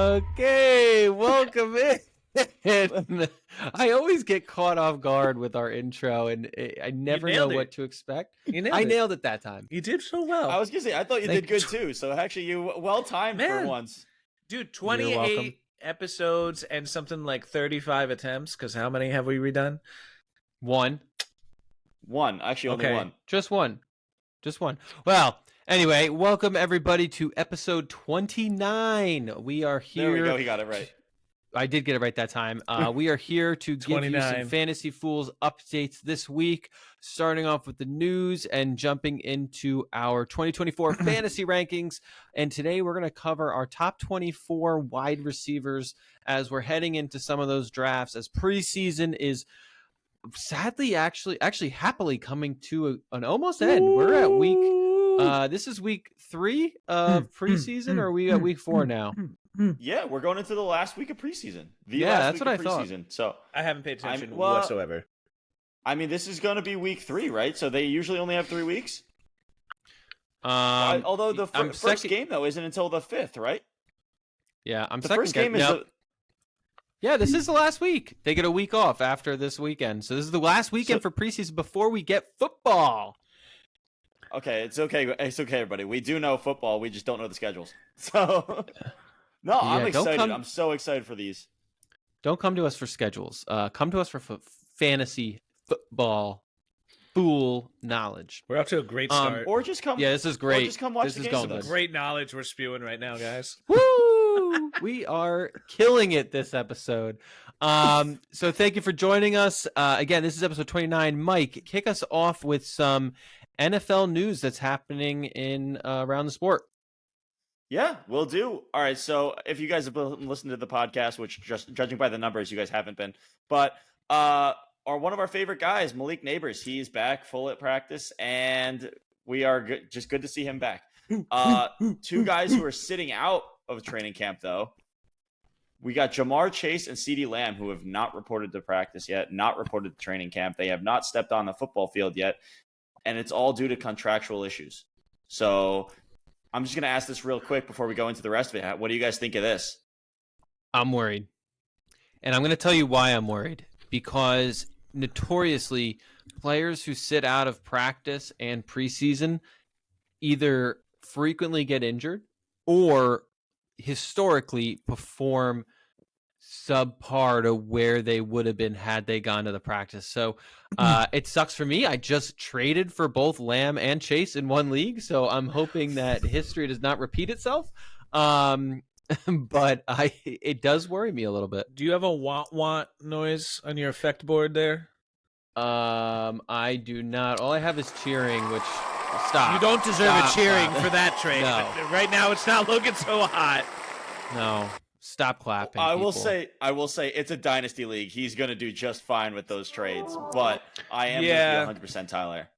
Okay, welcome in. I always get caught off guard with our intro, and I never know what to expect. I nailed it that time. You did so well. I was gonna say, I thought you did good too. So actually, you well timed for once, dude. 28 episodes and something like 35 attempts. Because how many have we redone? One. Actually, only one. Just one. Well. Anyway, welcome everybody to episode 29. We are here. There we go. He got it right. I did get it right that time. We are here to give you some Fantasy Fools updates this week, starting off with the news and jumping into our 2024 fantasy rankings. And today we're going to cover our top 24 wide receivers as we're heading into some of those drafts, as preseason is sadly actually happily coming to an almost end. We're at week this is week 3 of preseason, or are we at week 4 now? Yeah, we're going into the last week of preseason. That's what I thought. So I haven't paid attention whatsoever. I mean, this is going to be week 3, right? So they usually only have 3 weeks. Although the first game though isn't until the 5th, right? Yeah, the first game is. Yeah, this is the last week. They get a week off after this weekend, so this is the last weekend for preseason before we get football. Okay, it's okay. It's okay, everybody. We do know football. We just don't know the schedules. So, no, yeah, I'm excited. I'm so excited for these. Don't come to us for schedules. Come to us for fantasy football fool knowledge. We're up to a great start. Or just come. Yeah, this is great. Or just come watch the game with us. Great knowledge we're spewing right now, guys. Woo! We are killing it this episode. So thank you for joining us. Again, this is episode 29. Mike, kick us off with some NFL news that's happening in around the sport. Yeah, we'll do. All right, so if you guys have been listening to the podcast, which just judging by the numbers, you guys haven't been, but one of our favorite guys, Malik Neighbors, he's back full at practice, and we are just good to see him back. 2 guys who are sitting out of training camp, though. We got Jamar Chase and CeeDee Lamb, who have not reported to practice yet, not reported to training camp. They have not stepped on the football field yet. And it's all due to contractual issues. So I'm just going to ask this real quick before we go into the rest of it. What do you guys think of this? I'm worried. And I'm going to tell you why I'm worried. Because notoriously, players who sit out of practice and preseason either frequently get injured or historically perform subpar to where they would have been had they gone to the practice. So it sucks for me. I just traded for both Lamb and Chase in one league, so I'm hoping that history does not repeat itself. But it does worry me a little bit. Do you have a want noise on your effect board there? I do not. All I have is cheering, which stop. You don't deserve a cheering for that trade. No. Right now it's not looking so hot. No. Stop clapping. I will say it's a dynasty league. He's going to do just fine with those trades, but I am with you 100%, Tyler.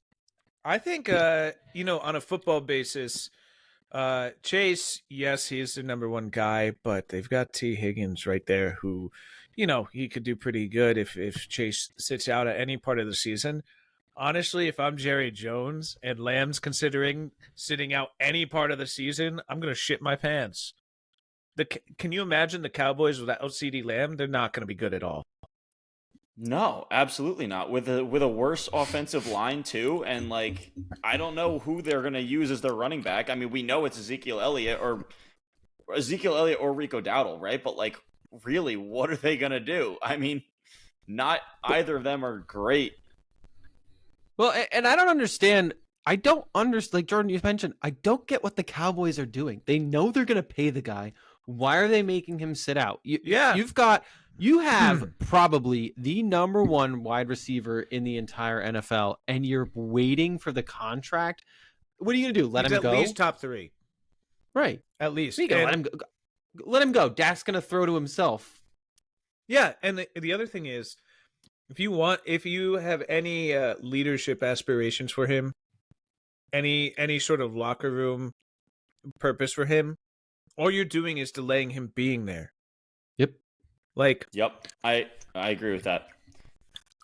I think on a football basis, Chase, yes, he's the number 1 guy, but they've got T. Higgins right there who, he could do pretty good if Chase sits out at any part of the season. Honestly, if I'm Jerry Jones and Lamb's considering sitting out any part of the season, I'm going to shit my pants. Can you imagine the Cowboys without CeeDee Lamb? They're not going to be good at all. No, absolutely not. With a worse offensive line too, and I don't know who they're going to use as their running back. I mean, we know it's Ezekiel Elliott or Rico Dowdle, right? But really, what are they going to do? I mean, not either of them are great. Well, and I don't understand. Like Jordan, you mentioned, I don't get what the Cowboys are doing. They know they're going to pay the guy. Why are they making him sit out? You have probably the number 1 wide receiver in the entire NFL, and you're waiting for the contract. What are you going to do? Let him go? At least top 3. Right. At least. Let him go. Let him go. Dak's going to throw to himself. Yeah, and the other thing is, if you have any leadership aspirations for him, any sort of locker room purpose for him, all you're doing is delaying him being there. Yep. Yep. I agree with that.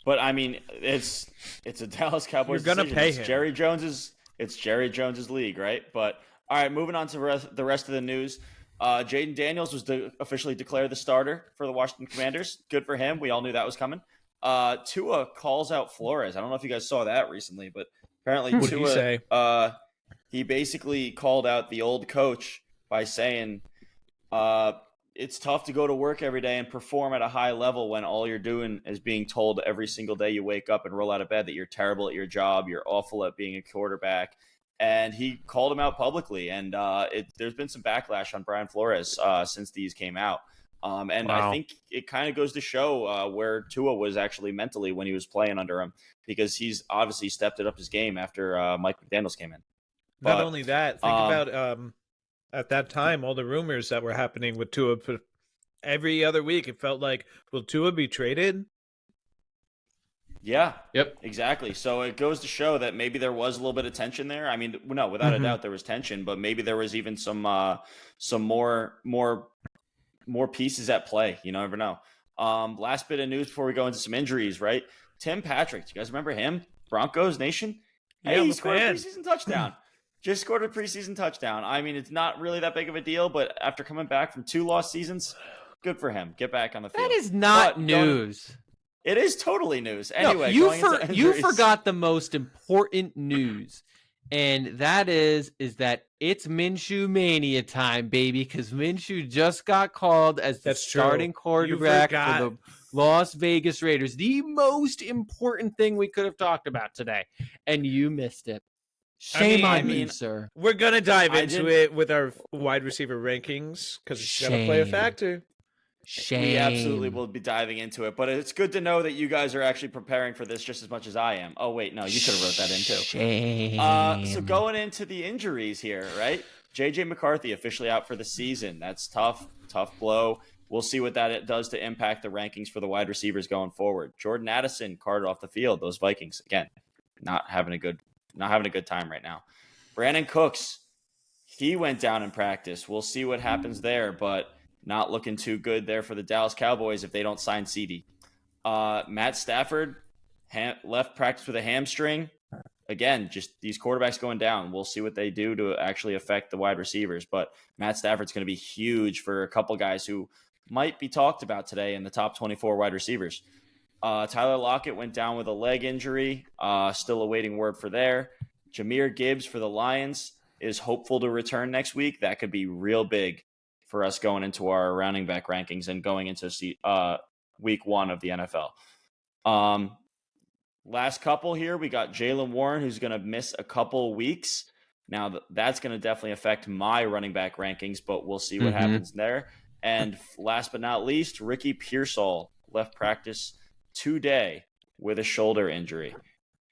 But I mean, it's a Dallas Cowboys. You're gonna decision. pay It's him. Jerry Jones's league, right? But all right, moving on to the rest of the news. Jaden Daniels was officially declared the starter for the Washington Commanders. Good for him. We all knew that was coming. Tua calls out Flores. I don't know if you guys saw that recently, but apparently What did he say? He basically called out the old coach by saying it's tough to go to work every day and perform at a high level when all you're doing is being told every single day you wake up and roll out of bed that you're terrible at your job, you're awful at being a quarterback. And he called him out publicly, and there's been some backlash on Brian Flores since these came out. And wow. I think it kind of goes to show where Tua was actually mentally when he was playing under him, because he's obviously stepped it up his game after Mike McDaniels came in. Not only that, think about at that time, all the rumors that were happening with Tua. Every other week, it felt like, will Tua be traded? Yeah. Yep. Exactly. So it goes to show that maybe there was a little bit of tension there. I mean, no, without a doubt there was tension, but maybe there was even some more pieces at play. You never know. Last bit of news before we go into some injuries, right? Tim Patrick, do you guys remember him? Broncos Nation? Yeah, he scored a preseason touchdown. Just scored a preseason touchdown. I mean, it's not really that big of a deal, but after coming back from 2 lost seasons, good for him. Get back on the field. That is not news. It is totally news. Anyway, no, you forgot the most important news, and that is that it's Minshew Mania time, baby, because Minshew just got called as the starting quarterback for the Las Vegas Raiders. The most important thing we could have talked about today, and you missed it. Shame on me, sir. We're going to dive into it with our wide receiver rankings because it's going to play a factor. Shame. We absolutely will be diving into it, but it's good to know that you guys are actually preparing for this just as much as I am. Oh, wait, no, you could have wrote that in too. Shame. So going into the injuries here, right? J.J. McCarthy officially out for the season. That's tough blow. We'll see what that does to impact the rankings for the wide receivers going forward. Jordan Addison carted off the field. Those Vikings, again, not having a good time right now. Brandon Cooks, he went down in practice. We'll see what happens there, but not looking too good there for the Dallas Cowboys if they don't sign CD. Matt Stafford left practice with a hamstring. Again, just these quarterbacks going down. We'll see what they do to actually affect the wide receivers, but Matt Stafford's going to be huge for a couple guys who might be talked about today in the top 24 wide receivers. Tyler Lockett went down with a leg injury. Still awaiting word for there. Jahmyr Gibbs for the Lions is hopeful to return next week. That could be real big for us going into our running back rankings and going into week 1 of the NFL. Last couple here, we got Jaylen Warren, who's going to miss a couple weeks. Now, that's going to definitely affect my running back rankings, but we'll see what happens there. And last but not least, Ricky Pearsall left practice today with a shoulder injury.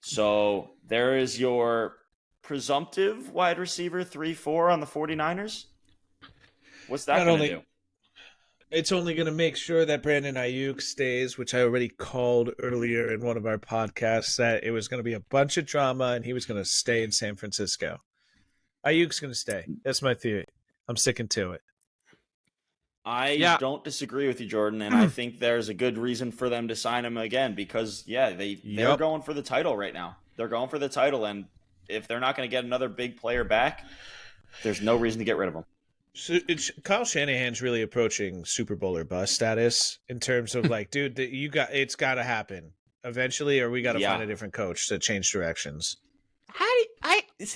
So there is your presumptive wide receiver 3-4 on the 49ers. What's that going to do? It's only going to make sure that Brandon Ayuk stays, which I already called earlier in one of our podcasts, that it was going to be a bunch of drama and he was going to stay in San Francisco. Ayuk's going to stay. That's my theory. I'm sticking to it. I don't disagree with you, Jordan, and I think there's a good reason for them to sign him again because, they're going for the title right now. They're going for the title, and if they're not going to get another big player back, there's no reason to get rid of him. So Kyle Shanahan's really approaching Super Bowl or bust status in terms of like, dude, it's got to happen eventually, or we got to find a different coach to change directions.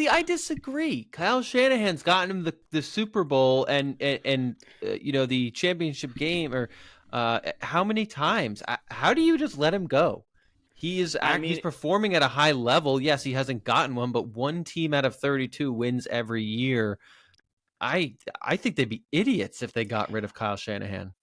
I disagree. Kyle Shanahan's gotten him the Super Bowl and the championship game or how many times? How do you just let him go? He's performing at a high level. Yes, he hasn't gotten one, but one team out of 32 wins every year. I think they'd be idiots if they got rid of Kyle Shanahan.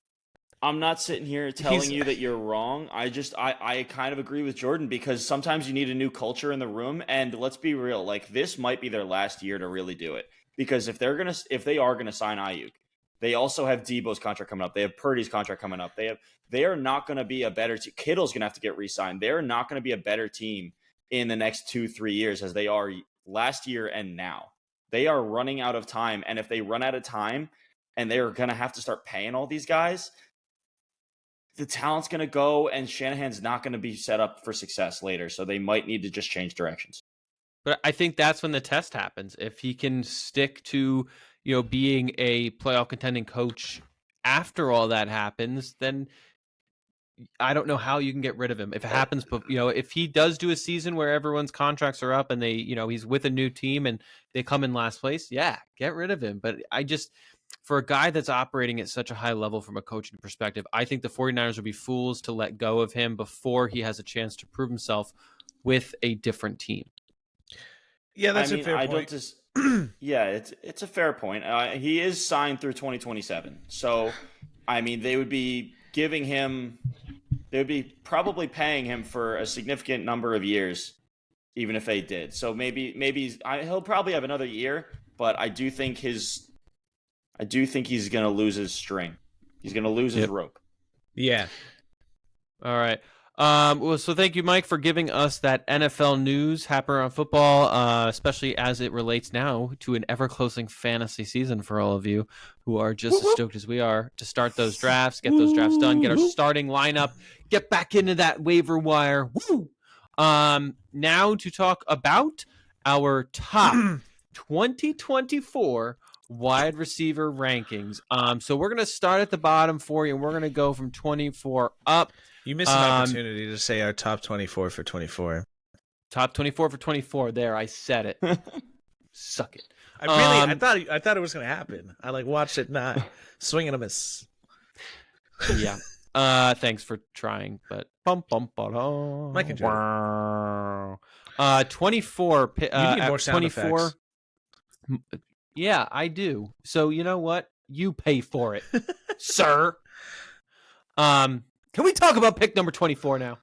I'm not sitting here telling you that you're wrong. I kind of agree with Jordan because sometimes you need a new culture in the room. And let's be real, like this might be their last year to really do it. Because if they are gonna sign Ayuk, they also have Debo's contract coming up. They have Purdy's contract coming up. They are not going to be a better team. Kittle's gonna have to get re-signed. They're not going to be a better team in the next 2-3 years as they are last year and now. They are running out of time, and if they run out of time, and they're going to have to start paying all these guys, the talent's going to go, and Shanahan's not going to be set up for success later. So they might need to just change directions. But I think that's when the test happens. If he can stick to, being a playoff contending coach after all that happens, then I don't know how you can get rid of him. If it happens, but if he does do a season where everyone's contracts are up and they, he's with a new team and they come in last place, yeah, get rid of him. But for a guy that's operating at such a high level from a coaching perspective, I think the 49ers would be fools to let go of him before he has a chance to prove himself with a different team. Yeah, that's a fair point. Yeah, it's a fair point. He is signed through 2027. So, they would be giving him, they would be probably paying him for a significant number of years, even if they did. So maybe he'll probably have another year, but I do think he's going to lose his string. He's going to lose his rope. Yeah. All right. Well, so thank you, Mike, for giving us that NFL news happening around football, especially as it relates now to an ever-closing fantasy season for all of you who are just as stoked as we are to start those drafts, get those drafts done, get our starting lineup, get back into that waiver wire. Woo! Now to talk about our top 2024 wide receiver rankings. So we're going to start at the bottom for you, and we're going to go from 24 up. You missed an opportunity to say our top 24 for 24. Top 24 for 24. There, I said it. Suck it. I thought it was going to happen. I watched it not swing and a miss. Yeah. Thanks for trying, but Mike enjoyed it. 24. You need more sound 24. Effects. Yeah, I do. So you know what? You pay for it, sir. Can we talk about pick number 24 now?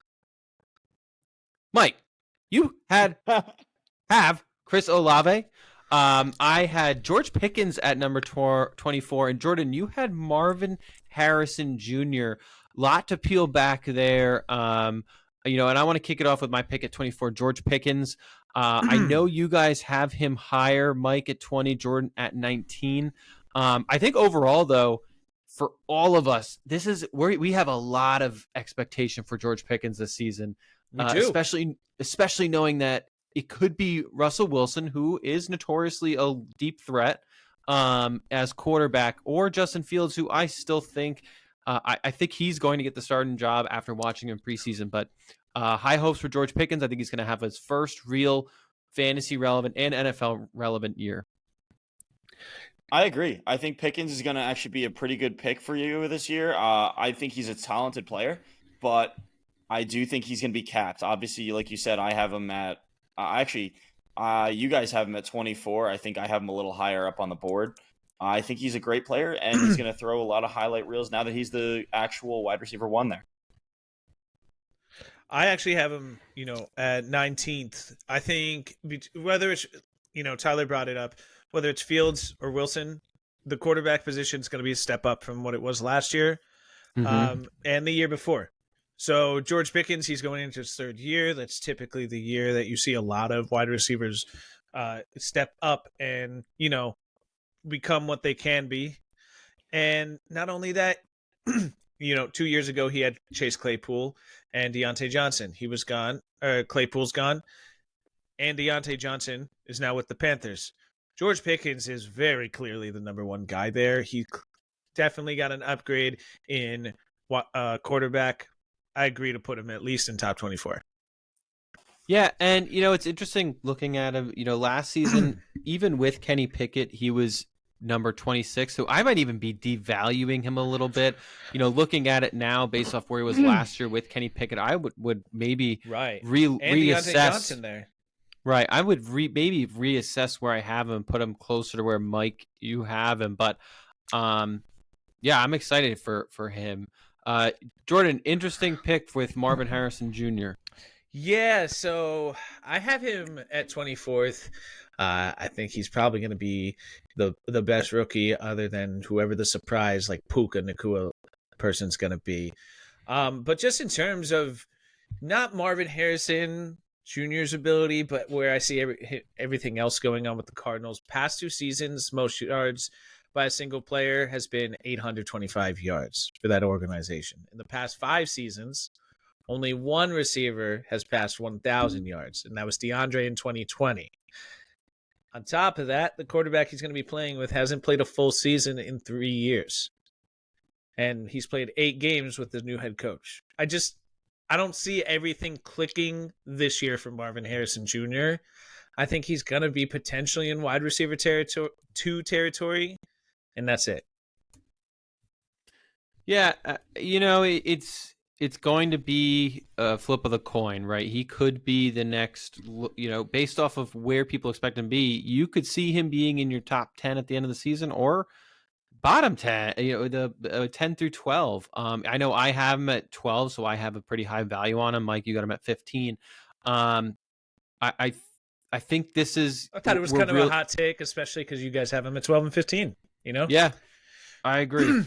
Mike, you have Chris Olave. I had George Pickens at number 24. And Jordan, you had Marvin Harrison Jr. Lot to peel back there. And I want to kick it off with my pick at 24, George Pickens. I know you guys have him higher, Mike at 20, Jordan at 19. I think overall, though, for all of us, this is where we have a lot of expectation for George Pickens this season, especially knowing that it could be Russell Wilson, who is notoriously a deep threat as quarterback, or Justin Fields, who I still think I think he's going to get the starting job after watching him preseason. But high hopes for George Pickens. I think he's going to have his first real fantasy relevant and NFL relevant year. I agree. I think Pickens is going to actually be a pretty good pick for you this year. I think he's a talented player, but I do think he's going to be capped. Obviously, like you said, I have him at you guys have him at 24. I think I have him a little higher up on the board. I think he's a great player, and he's going to throw a lot of highlight reels now that he's the actual wide receiver one there. I actually have him, at 19th. I think whether it's, Tyler brought it up, whether it's Fields or Wilson, the quarterback position is going to be a step up from what it was last year and the year before. So George Pickens, he's going into his third year. That's typically the year that you see a lot of wide receivers step up and, become what they can be. And not only that, 2 years ago he had Chase Claypool and Deontay Johnson. He was gone. Claypool's gone. And Deontay Johnson is now with the Panthers. George Pickens is very clearly the number one guy there. He definitely got an upgrade in quarterback. I agree to put him at least in top 24. Yeah, and it's interesting looking at him. Last season, even with Kenny Pickett, he was number 26. So I might even be devaluing him a little bit. Looking at it now, based off where he was last year with Kenny Pickett, I would maybe and reassess. Deontay Johnson there. Right, I would maybe reassess where I have him, put him closer to where Mike you have him. But yeah, I'm excited for him. Jordan, interesting pick with Marvin Harrison Jr. Yeah, so I have him at 24th. I think he's probably going to be the best rookie other than whoever the surprise like Puka Nacua person's going to be. But just in terms of not Marvin Harrison Jr.'s ability, but where I see everything else going on with the Cardinals, past 2 seasons, most yards by a single player has been 825 yards for that organization. In the past 5 seasons, only one receiver has passed 1,000 yards, and that was DeAndre in 2020. On top of that, the quarterback he's going to be playing with hasn't played a full season in 3 years. And he's played 8 games with the new head coach. I don't see everything clicking this year for Marvin Harrison Jr. I think he's going to be potentially in wide receiver territory, and that's it. Yeah, it's going to be a flip of the coin, right? He could be the next, based off of where people expect him to be, you could see him being in your top 10 at the end of the season or bottom 10, the 10 through 12. I know I have him at 12, so I have a pretty high value on him. Mike, you got him at 15. I think this is... I thought it was kind of a hot take, especially because you guys have him at 12 and 15, Yeah, I agree.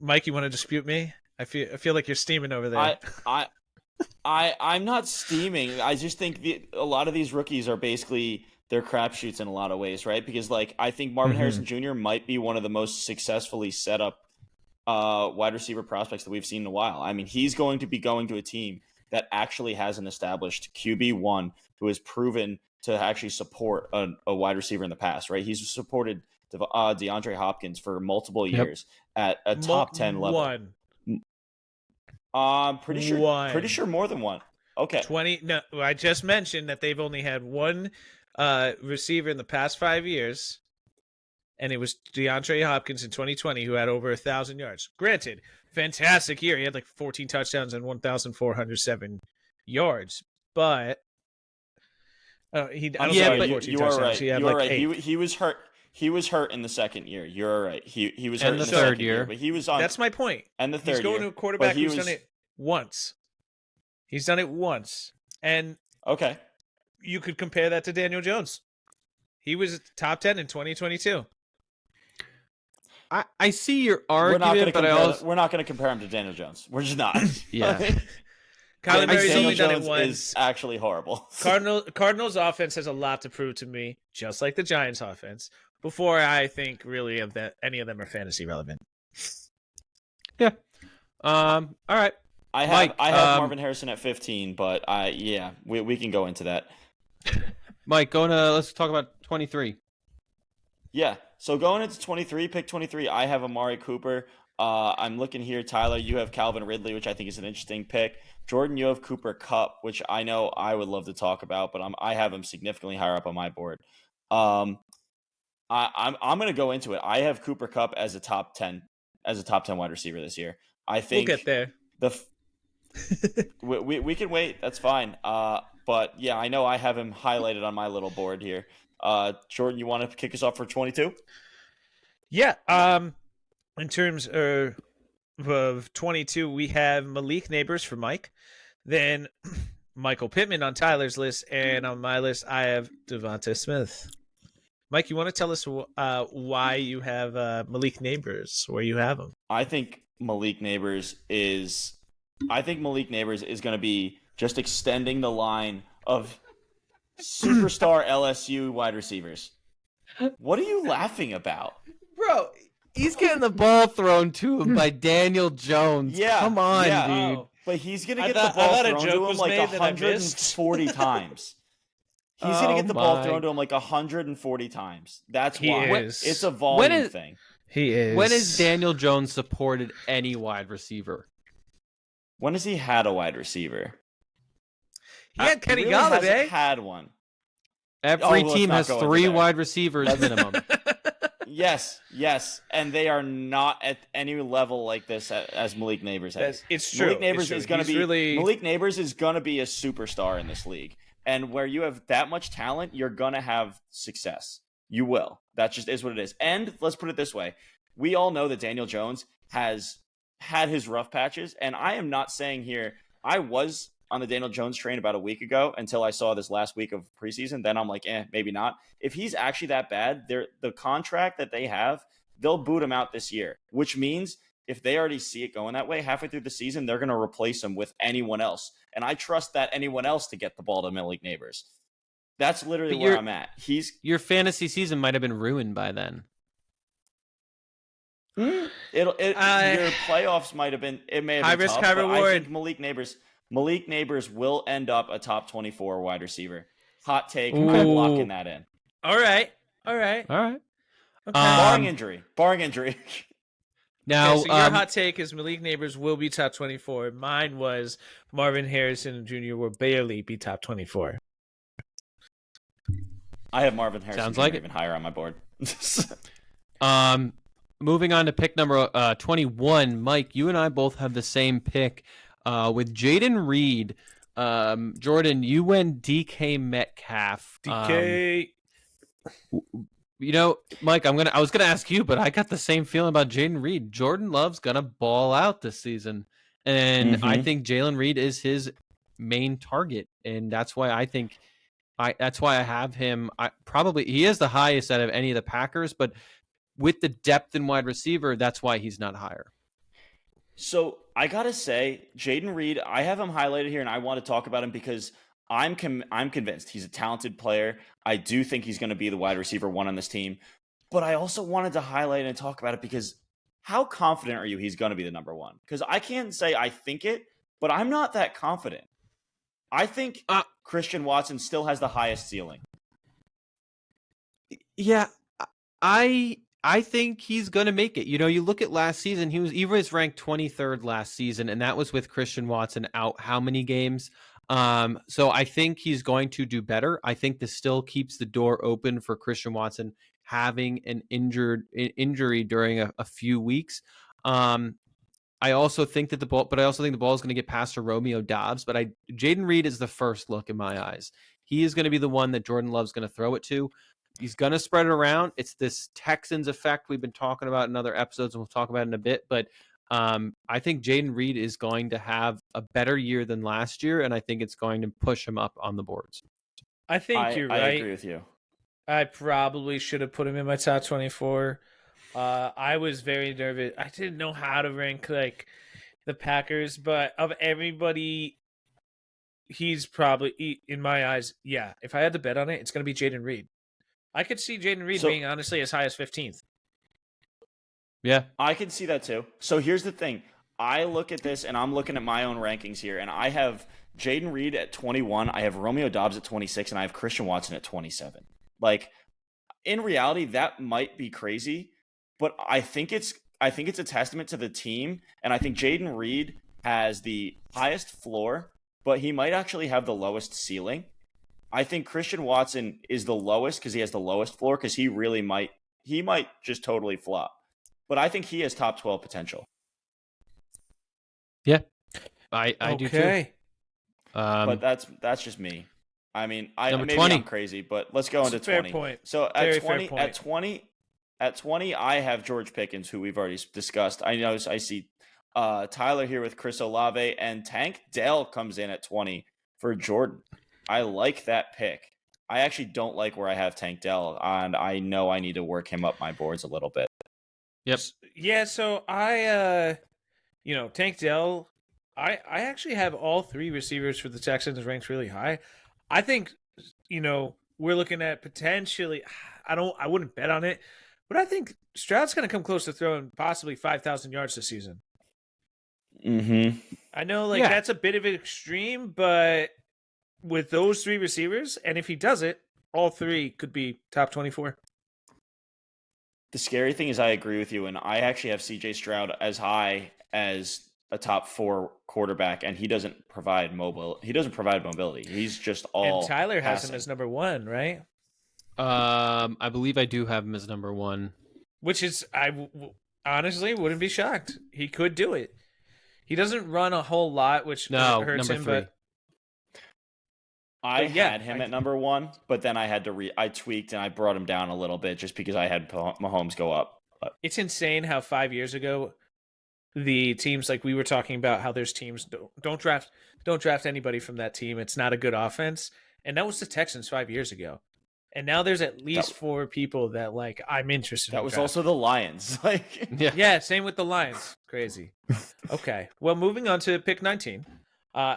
Mike, you want to dispute me? I feel like you're steaming over there. I'm not steaming. I just think a lot of these rookies are basically they're crapshoots in a lot of ways, right? Because I think Marvin Harrison Jr. might be one of the most successfully set up wide receiver prospects that we've seen in a while. I mean, he's going to be going to a team that actually has an established QB1 who has proven to actually support a wide receiver in the past, right? He's supported DeAndre Hopkins for multiple years at a top 10 level. Pretty sure more than one. Okay. 20. No, I just mentioned that they've only had one receiver in the past 5 years, and it was DeAndre Hopkins in 2020 who had over 1,000 yards. Granted, fantastic year. He had 14 touchdowns and 1,407 yards, but you are right. You are right. He was hurt. He was hurt in the second year. You're right. He was hurt in the third year, but he was on. That's my point. And the third year. He's going to a quarterback who's done it once. He's done it once, and okay, you could compare that to Daniel Jones. He was top 10 in 2022. I see your argument, but we're not going to compare him to Daniel Jones. We're just not. Yeah. Kyler Murray's only done it once. Is actually horrible. Cardinals offense has a lot to prove to me, just like the Giants offense, before I think really any of them are fantasy relevant. Yeah. All right. I have Marvin Harrison at 15, but we can go into that. Mike, let's talk about 23. Yeah. So going into 23, pick 23, I have Amari Cooper. I'm looking here, Tyler. You have Calvin Ridley, which I think is an interesting pick. Jordan, you have Cooper Kupp, which I know I would love to talk about, but I have him significantly higher up on my board. I'm going to go into it. I have Cooper Kupp as a top 10 wide receiver this year. I think we'll get there. We can wait. That's fine. But yeah, I know I have him highlighted on my little board here. Jordan, you want to kick us off for 22? Yeah. In terms of 22, we have Malik Neighbors for Mike. Then Michael Pittman on Tyler's list. And on my list, I have Devonta Smith. Mike, you want to tell us why you have Malik Neighbors, where you have him? I think Malik Neighbors is going to be just extending the line of superstar LSU wide receivers. What are you laughing about? Bro, he's getting the ball thrown to him by Daniel Jones. Yeah. Come on, dude. Oh, but he's going to get the ball thrown to him 140 times. He's going to get the ball thrown to him 140 times. That's why. It's a volume thing. He is. When has Daniel Jones supported any wide receiver? When has he had a wide receiver? He had Kenny really Galladay. Hasn't had one. Every team has 3 wide receivers minimum. Yes, and they are not at any level like this as Malik Neighbors has. It's true. Malik Neighbors is going to be a superstar in this league. And where you have that much talent, you're going to have success. You will. That just is what it is. And let's put it this way. We all know that Daniel Jones has had his rough patches. And I am not saying here, I was on the Daniel Jones train about a week ago until I saw this last week of preseason. Then I'm like, maybe not. If he's actually that bad, the contract that they have, they'll boot him out this year, which means if they already see it going that way, halfway through the season, they're going to replace him with anyone else. And I trust that anyone else to get the ball to Malik Neighbors. That's literally where I'm at. Your fantasy season might have been ruined by then. Your playoffs might have been. It may have been high risk, tough, high but reward. I think Malik Neighbors will end up a top 24 wide receiver. Hot take. Ooh. I'm locking that in. All right. Okay. Barring injury. Now, okay, so your hot take is Malik Neighbors will be top 24. Mine was Marvin Harrison Jr. will barely be top 24. I have Marvin Harrison Sounds Jr. like even higher on my board. Moving on to pick number 21, Mike, you and I both have the same pick with Jaden Reed. Jordan, you went DK Metcalf. DK. Mike, I was gonna ask you, but I got the same feeling about Jaden Reed. Jordan Love's gonna ball out this season, and I think Jalen Reed is his main target, and that's why I think that's why I have him. He is the highest out of any of the Packers, but with the depth in wide receiver, that's why he's not higher. So I gotta say, Jaden Reed, I have him highlighted here, and I want to talk about him because I'm convinced he's a talented player. I do think he's going to be the wide receiver one on this team. But I also wanted to highlight and talk about it because how confident are you he's going to be the number one? Because I can't say I think it, but I'm not that confident. I think Christian Watson still has the highest ceiling. Yeah, I think he's going to make it. You look at last season, he was ranked 23rd last season, and that was with Christian Watson out how many games? So I think he's going to do better. I think this still keeps the door open for Christian Watson having an injury during a few weeks. I also think that the ball is going to get past to Romeo Doubs, but Jaden Reed is the first look in my eyes. He is going to be the one that Jordan Love's going to throw it to. He's going to spread it around. It's this Texans effect we've been talking about in other episodes, and we'll talk about it in a bit, but I think Jaden Reed is going to have a better year than last year, and I think it's going to push him up on the boards. I think you're right. I agree with you. I probably should have put him in my top 24. I was very nervous. I didn't know how to rank the Packers, but of everybody, he's probably, in my eyes, yeah. If I had to bet on it, it's going to be Jaden Reed. I could see Jaden Reed being honestly as high as 15th. Yeah, I can see that too. So here's the thing. I look at this, and I'm looking at my own rankings here, and I have Jaden Reed at 21. I have Romeo Doubs at 26, and I have Christian Watson at 27. In reality, that might be crazy, but I think it's a testament to the team, and I think Jaden Reed has the highest floor, but he might actually have the lowest ceiling. I think Christian Watson is the lowest because he has the lowest floor because he might just totally flop. But I think he has top 12 potential. Yeah, I do too. But that's just me. I mean, maybe 20. I'm crazy, but let's go into 20. Fair point. So at 20, I have George Pickens, who we've already discussed. I see Tyler here with Chris Olave, and Tank Dell comes in at 20 for Jordan. I like that pick. I actually don't like where I have Tank Dell, and I know I need to work him up my boards a little bit. Yep. Yeah, so I Tank Dell, I actually have all three receivers for the Texans ranked really high. I think, we're looking at potentially, I wouldn't bet on it, but I think Stroud's going to come close to throwing possibly 5,000 yards this season. Mm-hmm. I know that's a bit of an extreme, but with those three receivers, and if he does it, all three could be top 24. The scary thing is I agree with you, and I actually have CJ Stroud as high as a top 4 quarterback, and he doesn't provide mobility. He's just all. And Tyler has passing. him as number 1, right? I believe I do have him as number 1. Which is, honestly wouldn't be shocked. He could do it. He doesn't run a whole lot, which hurts number him. 3. But I had him at number 1, but then I had to I tweaked and I brought him down a little bit just because I had Mahomes go up. It's insane how 5 years ago the teams, like we were talking about, how there's teams don't draft anybody from that team. It's not a good offense, and that was the Texans 5 years ago. And now there's at least 4 people that I'm interested. That was also the Lions. Yeah, same with the Lions. Crazy. Okay, well, moving on to pick 19.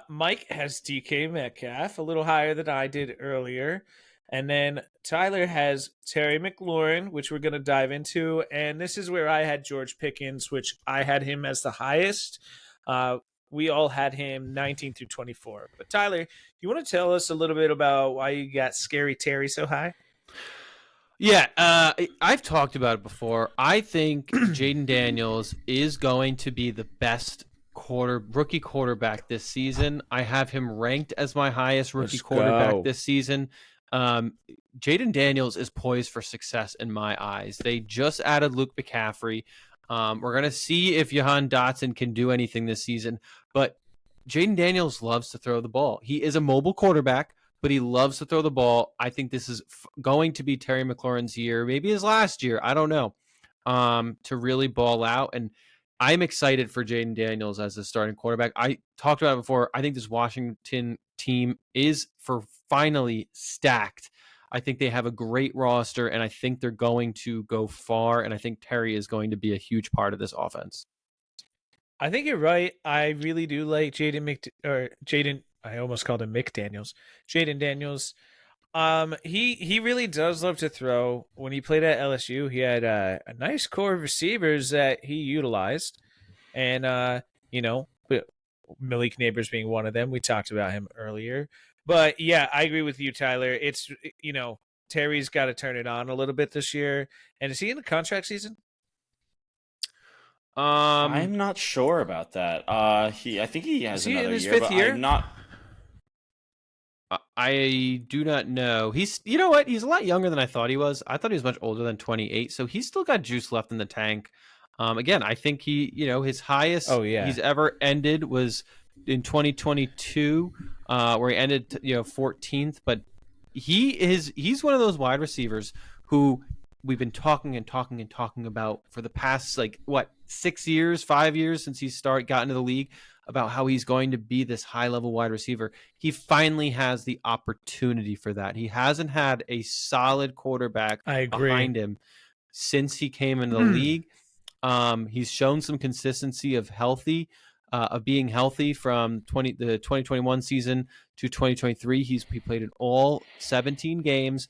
Mike has DK Metcalf, a little higher than I did earlier. And then Tyler has Terry McLaurin, which we're going to dive into. And this is where I had George Pickens, which I had him as the highest. we all had him 19 through 24. But Tyler, you want to tell us a little bit about why you got Scary Terry so high? Yeah, I've talked about it before. I think Jaden Daniels is going to be the best rookie quarterback this season. I have him ranked as my highest rookie quarterback this season. Jaden Daniels is poised for success in my eyes. They just added Luke McCaffrey. We're going to see if Jahan Dotson can do anything this season, but Jaden Daniels loves to throw the ball. He is a mobile quarterback, but he loves to throw the ball. I think this is going to be Terry McLaurin's year, maybe his last year, I don't know, to really ball out. And I'm excited for Jaden Daniels as a starting quarterback. I talked about it before. I think this Washington team is finally stacked. I think they have a great roster, and I think they're going to go far, and I think Terry is going to be a huge part of this offense. I think you're right. I really do like Jaden. I almost called him Mick Daniels. Jaden Daniels. He really does love to throw. When he played at LSU, he had a nice core of receivers that he utilized, and Malik Neighbors being one of them. We talked about him earlier, but yeah, I agree with you, Tyler. It's Terry's got to turn it on a little bit this year. And is he in the contract season? I'm not sure about that. I think he has another in his year, fifth but year? I'm not. I do not know. He's, you know what? He's a lot younger than I thought he was. I thought he was much older than 28, so he's still got juice left in the tank. Again, I think his highest he's ever ended was in 2022, where he ended 14th. But he's one of those wide receivers who we've been talking about for the past 5 years since he got into the league, about how he's going to be this high-level wide receiver. He finally has the opportunity for that. He hasn't had a solid quarterback behind him since he came into the league. He's shown some consistency of being healthy from the 2021 season to 2023. He played in all 17 games.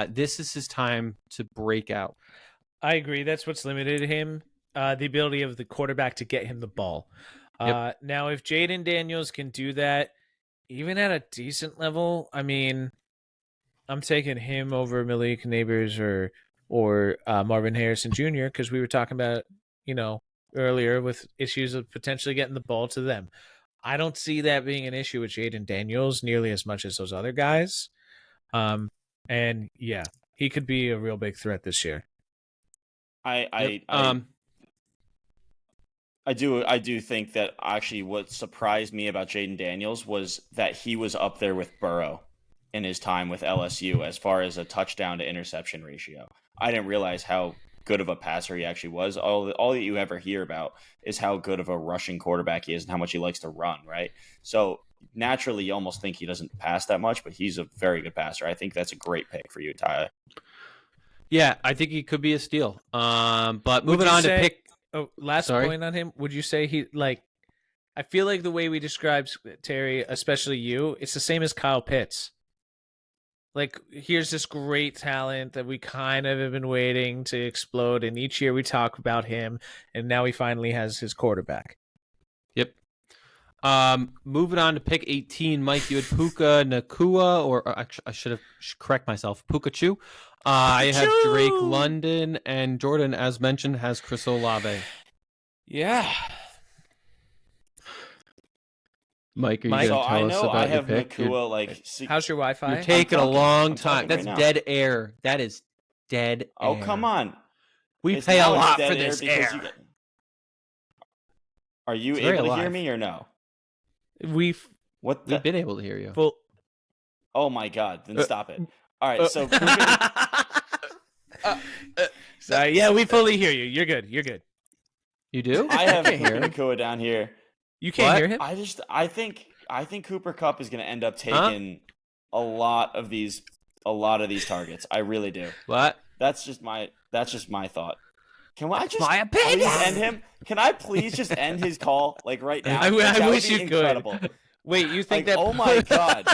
This is his time to break out. I agree. That's what's limited him, the ability of the quarterback to get him the ball. Yep. Now, if Jaden Daniels can do that, even at a decent level, I mean, I'm taking him over Malik Neighbors or Marvin Harrison Jr. because we were talking about, earlier with issues of potentially getting the ball to them. I don't see that being an issue with Jaden Daniels nearly as much as those other guys. And yeah, he could be a real big threat this year. I do think that actually what surprised me about Jaden Daniels was that he was up there with Burrow in his time with LSU as far as a touchdown to interception ratio. I didn't realize how good of a passer he actually was. All that you ever hear about is how good of a rushing quarterback he is and how much he likes to run, right? So naturally, you almost think he doesn't pass that much, but he's a very good passer. I think that's a great pick for you, Tyler. Yeah, I think he could be a steal. But moving on to pick. Oh, last point on him. Would you say I feel like the way we describe Terry, especially you, it's the same as Kyle Pitts. Here's this great talent that we kind of have been waiting to explode, and each year we talk about him, and now he finally has his quarterback. Yep. Moving on to pick 18, Mike, you had Puka Nacua, or actually, I should correct myself, Puka-Chu. I have Drake London, and Jordan, as mentioned, has Chris Olave. Yeah. Mike, are you going to tell us about your pick? Nakua, how's your Wi-Fi? You're taking a long time. That's dead air. That is dead air. Oh, come on. We pay a lot for this air. Are you able to hear me or no? We've been able to hear you. Well, oh my God! Then stop it. All right, so sorry. Yeah, we fully hear you. You're good. You do? I have Nakua down here. You can't hear him? I think Cooper Kupp is going to end up taking a lot of these targets. I really do. What? That's just my thought. Can I just my opinion. End him? Can I please just end his call right now? I wish you could. Wait, you think that? Oh my God!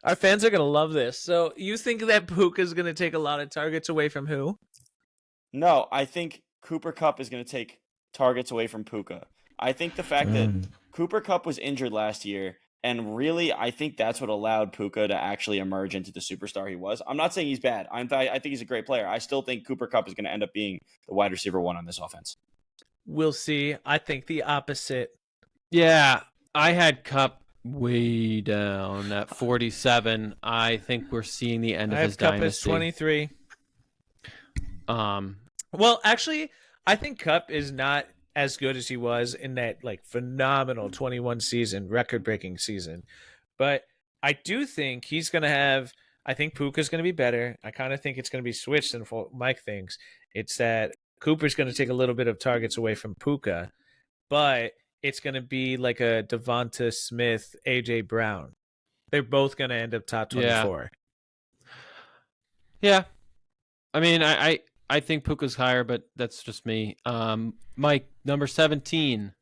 Our fans are gonna love this. So you think that Puka is gonna take a lot of targets away from who? No, I think Cooper Kupp is gonna take targets away from Puka. I think the fact that Cooper Kupp was injured last year, and really, I think that's what allowed Puka to actually emerge into the superstar he was. I'm not saying he's bad. I think he's a great player. I still think Cooper Kupp is going to end up being the wide receiver 1 on this offense. We'll see. I think the opposite. Yeah, I had Kupp way down at 47. I think we're seeing the end of his Kupp dynasty. As 23. Well, actually, I think Kupp is not as good as he was in that like phenomenal 21 season, record-breaking season. But I do think he's going to have – I think Puka's going to be better. I kind of think it's going to be switched than what Mike thinks. It's that Cooper's going to take a little bit of targets away from Puka, but it's going to be like a Devonta Smith, A.J. Brown. They're both going to end up top 24. Yeah. I mean, I think Puka's higher, but that's just me. Mike, number 17.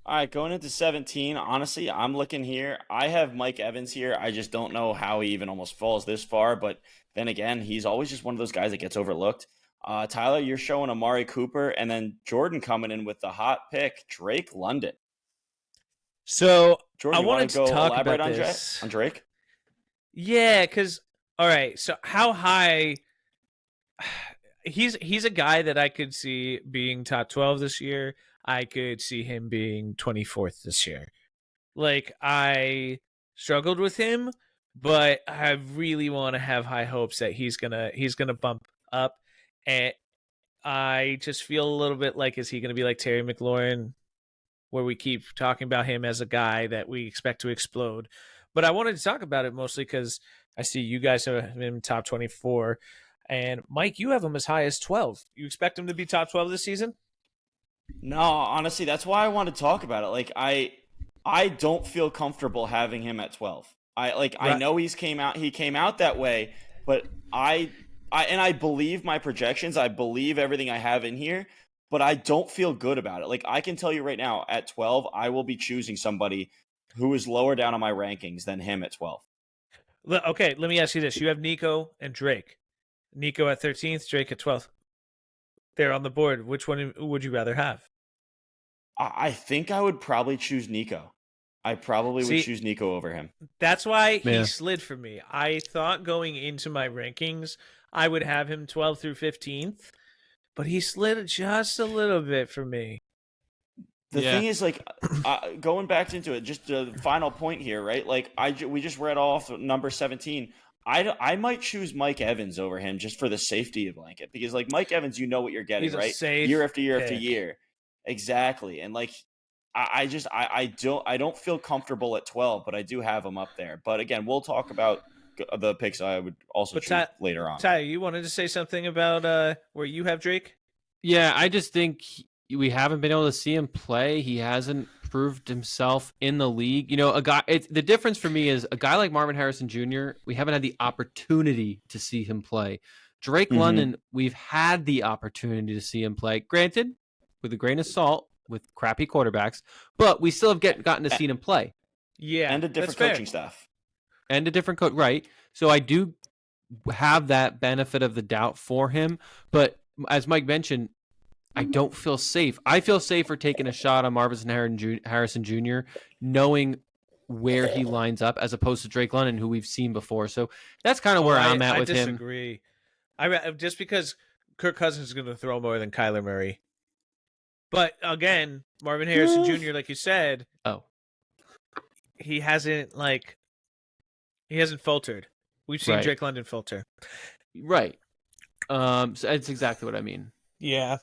All right, going into 17, honestly, I'm looking here. I have Mike Evans here. I just don't know how he even almost falls this far, but then again, he's always just one of those guys that gets overlooked. Tyler, you're showing Amari Cooper, and then Jordan coming in with the hot pick, Drake London. So Jordan, I wanted to talk about on this. On Drake? Yeah, because, all right, so how high... He's a guy that I could see being top 12 this year. I could see him being 24th this year. Like, I struggled with him, but I really want to have high hopes that he's gonna bump up. And I just feel a little bit like, is he gonna be like Terry McLaurin, where we keep talking about him as a guy that we expect to explode? But I wanted to talk about it mostly because I see you guys have him top 24. And Mike, you have him as high as 12. You expect him to be top 12 this season? No, honestly, that's why I want to talk about it. Like, I don't feel comfortable having him at 12. I know he came out that way, but I believe my projections. I believe everything I have in here, but I don't feel good about it. Like, I can tell you right now, at 12, I will be choosing somebody who is lower down on my rankings than him at 12. Okay, let me ask you this. You have Nico and Drake. Nico at 13th, Drake at 12th. They're on the board. Which one would you rather have? I think I would probably choose Nico. I probably would choose Nico over him. That's why he slid for me. I thought going into my rankings, I would have him 12th through 15th, but he slid just a little bit for me. The thing is, like, going back into it, just the final point here, right? Like, we just read off number 17. I might choose Mike Evans over him just for the safety blanket, because like Mike Evans, you know what you're getting, right? Year after year after year. Exactly. And like, I don't feel comfortable at 12, but I do have him up there. But again, we'll talk about the picks I would also choose later on. Ty, you wanted to say something about where you have Drake? Yeah, I just think we haven't been able to see him play. He hasn't proved himself in the league. You know, the difference for me is a guy like Marvin Harrison Jr., we haven't had the opportunity to see him play. Drake London, we've had the opportunity to see him play. Granted, with a grain of salt, with crappy quarterbacks, but we still have gotten to see him play. Yeah, and a different coaching staff. And a different coach, right? So I do have that benefit of the doubt for him. But as Mike mentioned, I don't feel safe. I feel safer taking a shot on Marvin Harrison Jr., knowing where he lines up, as opposed to Drake London, who we've seen before. So that's kind of where I'm at with him. I disagree. Just because Kirk Cousins is going to throw more than Kyler Murray. But again, Marvin Harrison Jr., like you said, he hasn't faltered. We've seen Drake London falter. Right. So that's exactly what I mean. Yeah.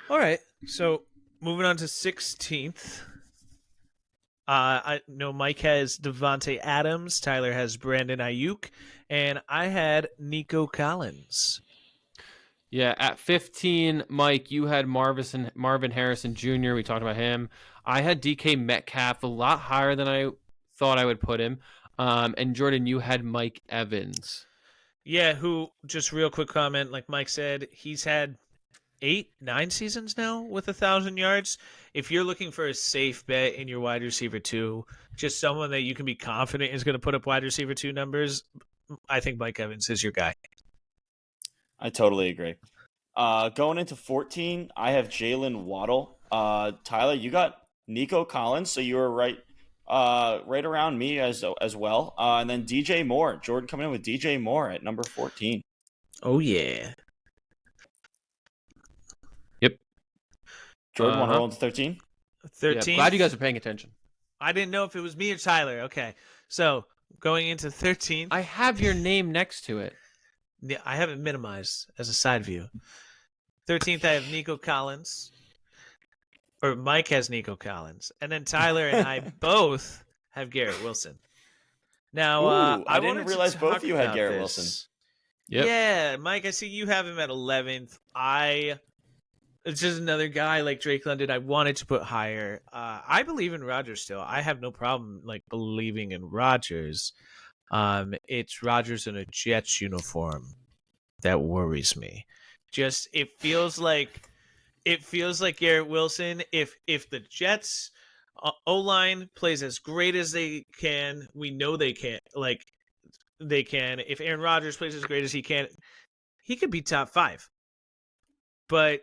All right. So moving on to 16th. I know Mike has Devontae Adams. Tyler has Brandon Ayuk. And I had Nico Collins. Yeah, at 15, Mike, you had Marvin Harrison Jr. We talked about him. I had DK Metcalf, a lot higher than I thought I would put him. And Jordan, you had Mike Evans. Yeah, who, just real quick comment, like Mike said, he's had 8-9 seasons now with 1,000 yards. If you're looking for a safe bet in your wide receiver 2, just someone that you can be confident is going to put up wide receiver 2 numbers, I think Mike Evans is your guy. I totally agree. Going into 14, I have Jalen Waddle. Tyler, you got Nico Collins. So you were right around me as well. And then DJ Moore. Jordan coming in with DJ Moore at number 14. Oh, yeah. Yep. Jordan, want to roll into 13? 13. Yeah, glad you guys are paying attention. I didn't know if it was me or Tyler. Okay. So going into 13. I have your name next to it. Yeah, I have it minimized as a side view. 13th, I have Nico Collins. Or Mike has Nico Collins. And then Tyler and I both have Garrett Wilson. Now, I didn't realize both of you had Garrett Wilson. Yep. Yeah, Mike, I see you have him at 11th. It's just another guy like Drake London I wanted to put higher. I believe in Rodgers still. I have no problem believing in Rodgers. It's Rodgers in a Jets uniform that worries me. Just it feels like Garrett Wilson. If the Jets O-line plays as great as they can, we know they can. They can. If Aaron Rodgers plays as great as he can, he could be top 5. But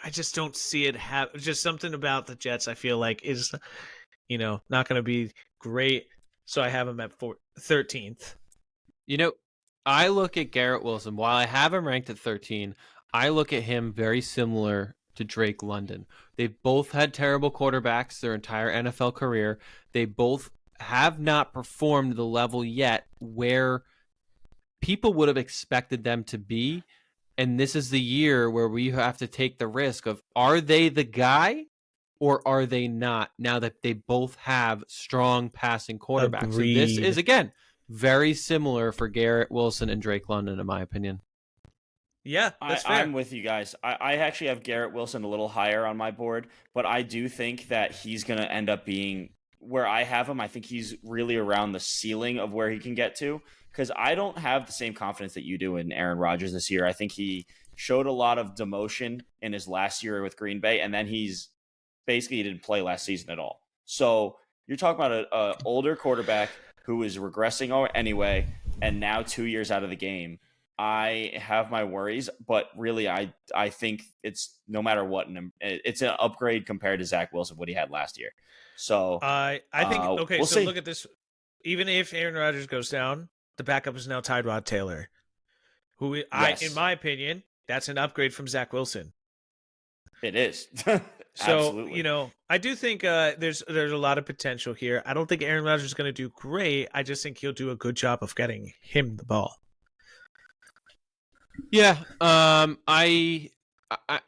I just don't see it just something about the Jets I feel like is, not going to be great. So I have him at 13th. I look at Garrett Wilson. While I have him ranked at 13, I look at him very similar to Drake London. They've both had terrible quarterbacks their entire NFL career. They both have not performed the level yet where people would have expected them to be. And this is the year where we have to take the risk of, are they the guy or are they not, now that they both have strong passing quarterbacks? So this is, again, very similar for Garrett Wilson and Drake London, in my opinion. Yeah, that's fair. I'm with you guys. I actually have Garrett Wilson a little higher on my board, but I do think that he's going to end up being where I have him. I think he's really around the ceiling of where he can get to, because I don't have the same confidence that you do in Aaron Rodgers this year. I think he showed a lot of demotion in his last year with Green Bay, and then he didn't play last season at all. So you're talking about an older quarterback who is regressing anyway, and now 2 years out of the game. I have my worries, but really I think it's no matter what, it's an upgrade compared to Zach Wilson, what he had last year. So I think, okay, we'll so see. look at this. Even if Aaron Rodgers goes down, the backup is now Tyrod Taylor, who Yes. in my opinion, that's an upgrade from Zach Wilson. It is. So, Absolutely. I do think there's a lot of potential here. I don't think Aaron Rodgers is going to do great. I just think he'll do a good job of getting him the ball. Yeah, I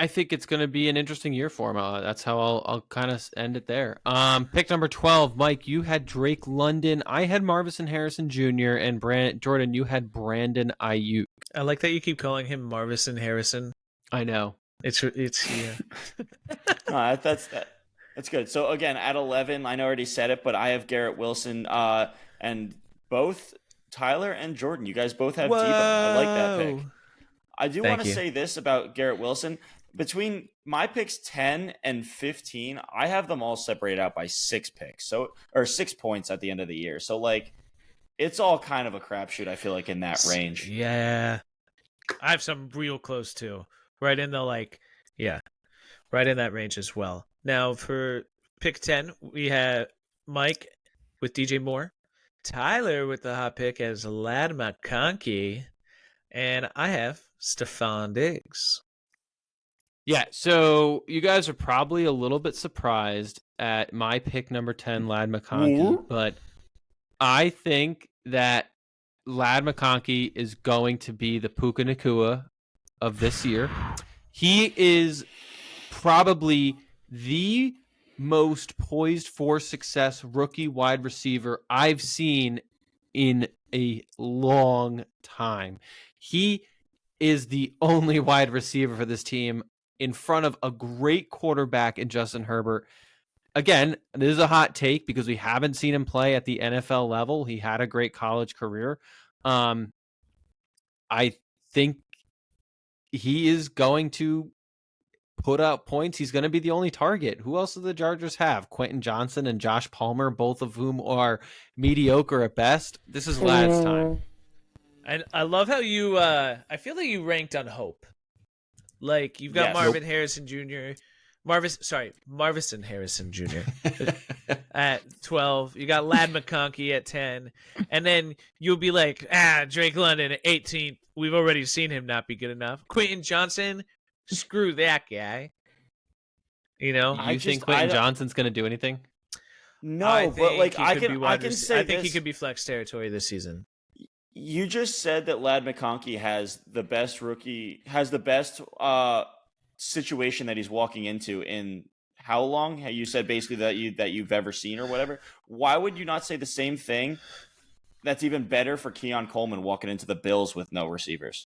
think it's going to be an interesting year for him. That's how I'll kind of end it there. Pick number 12, Mike, you had Drake London. I had Marvin Harrison Jr. and Jordan, you had Brandon Ayuk. I like that you keep calling him Marvin Harrison. I know. It's yeah. That's good. So again, at 11, I know I already said it, but I have Garrett Wilson, and both Tyler and Jordan. You guys both have Debo. I like that pick. I do want to say this about Garrett Wilson. Between my picks 10 and 15, I have them all separated out by 6 picks. Or 6 points at the end of the year. So it's all kind of a crapshoot, I feel like, in that range. Yeah. I have some real close too. Right in the right in that range as well. Now for pick 10, we have Mike with DJ Moore, Tyler with the hot pick as Ladd McConkey, and I have Stephon Diggs. Yeah, so you guys are probably a little bit surprised at my pick number 10, Ladd McConkey, but I think that Ladd McConkey is going to be the Puka Nacua of this year. He is probably the most poised for success rookie wide receiver I've seen in a long time. He is the only wide receiver for this team in front of a great quarterback in Justin Herbert. Again, this is a hot take because we haven't seen him play at the NFL level. He had a great college career. I think he is going to put up points. He's going to be the only target. Who else do the Chargers have? Quentin Johnson and Josh Palmer, both of whom are mediocre at best. This is Ladd's time. And I love how you I feel like you ranked on hope. Like you've got Marvin Harrison Jr., Marvison Harrison Jr. at 12. You got Lad McConkey at 10. And then you'll be like, Drake London at 18th. We've already seen him not be good enough. Quentin Johnson, screw that guy. You know? You think Quentin Johnson's going to do anything? No, but like I can say I think he could be flex territory this season. You just said that Lad McConkey has the best situation that he's walking into in how long? You said basically that you've ever seen or whatever. Why would you not say the same thing? That's even better for Keon Coleman walking into the Bills with no receivers.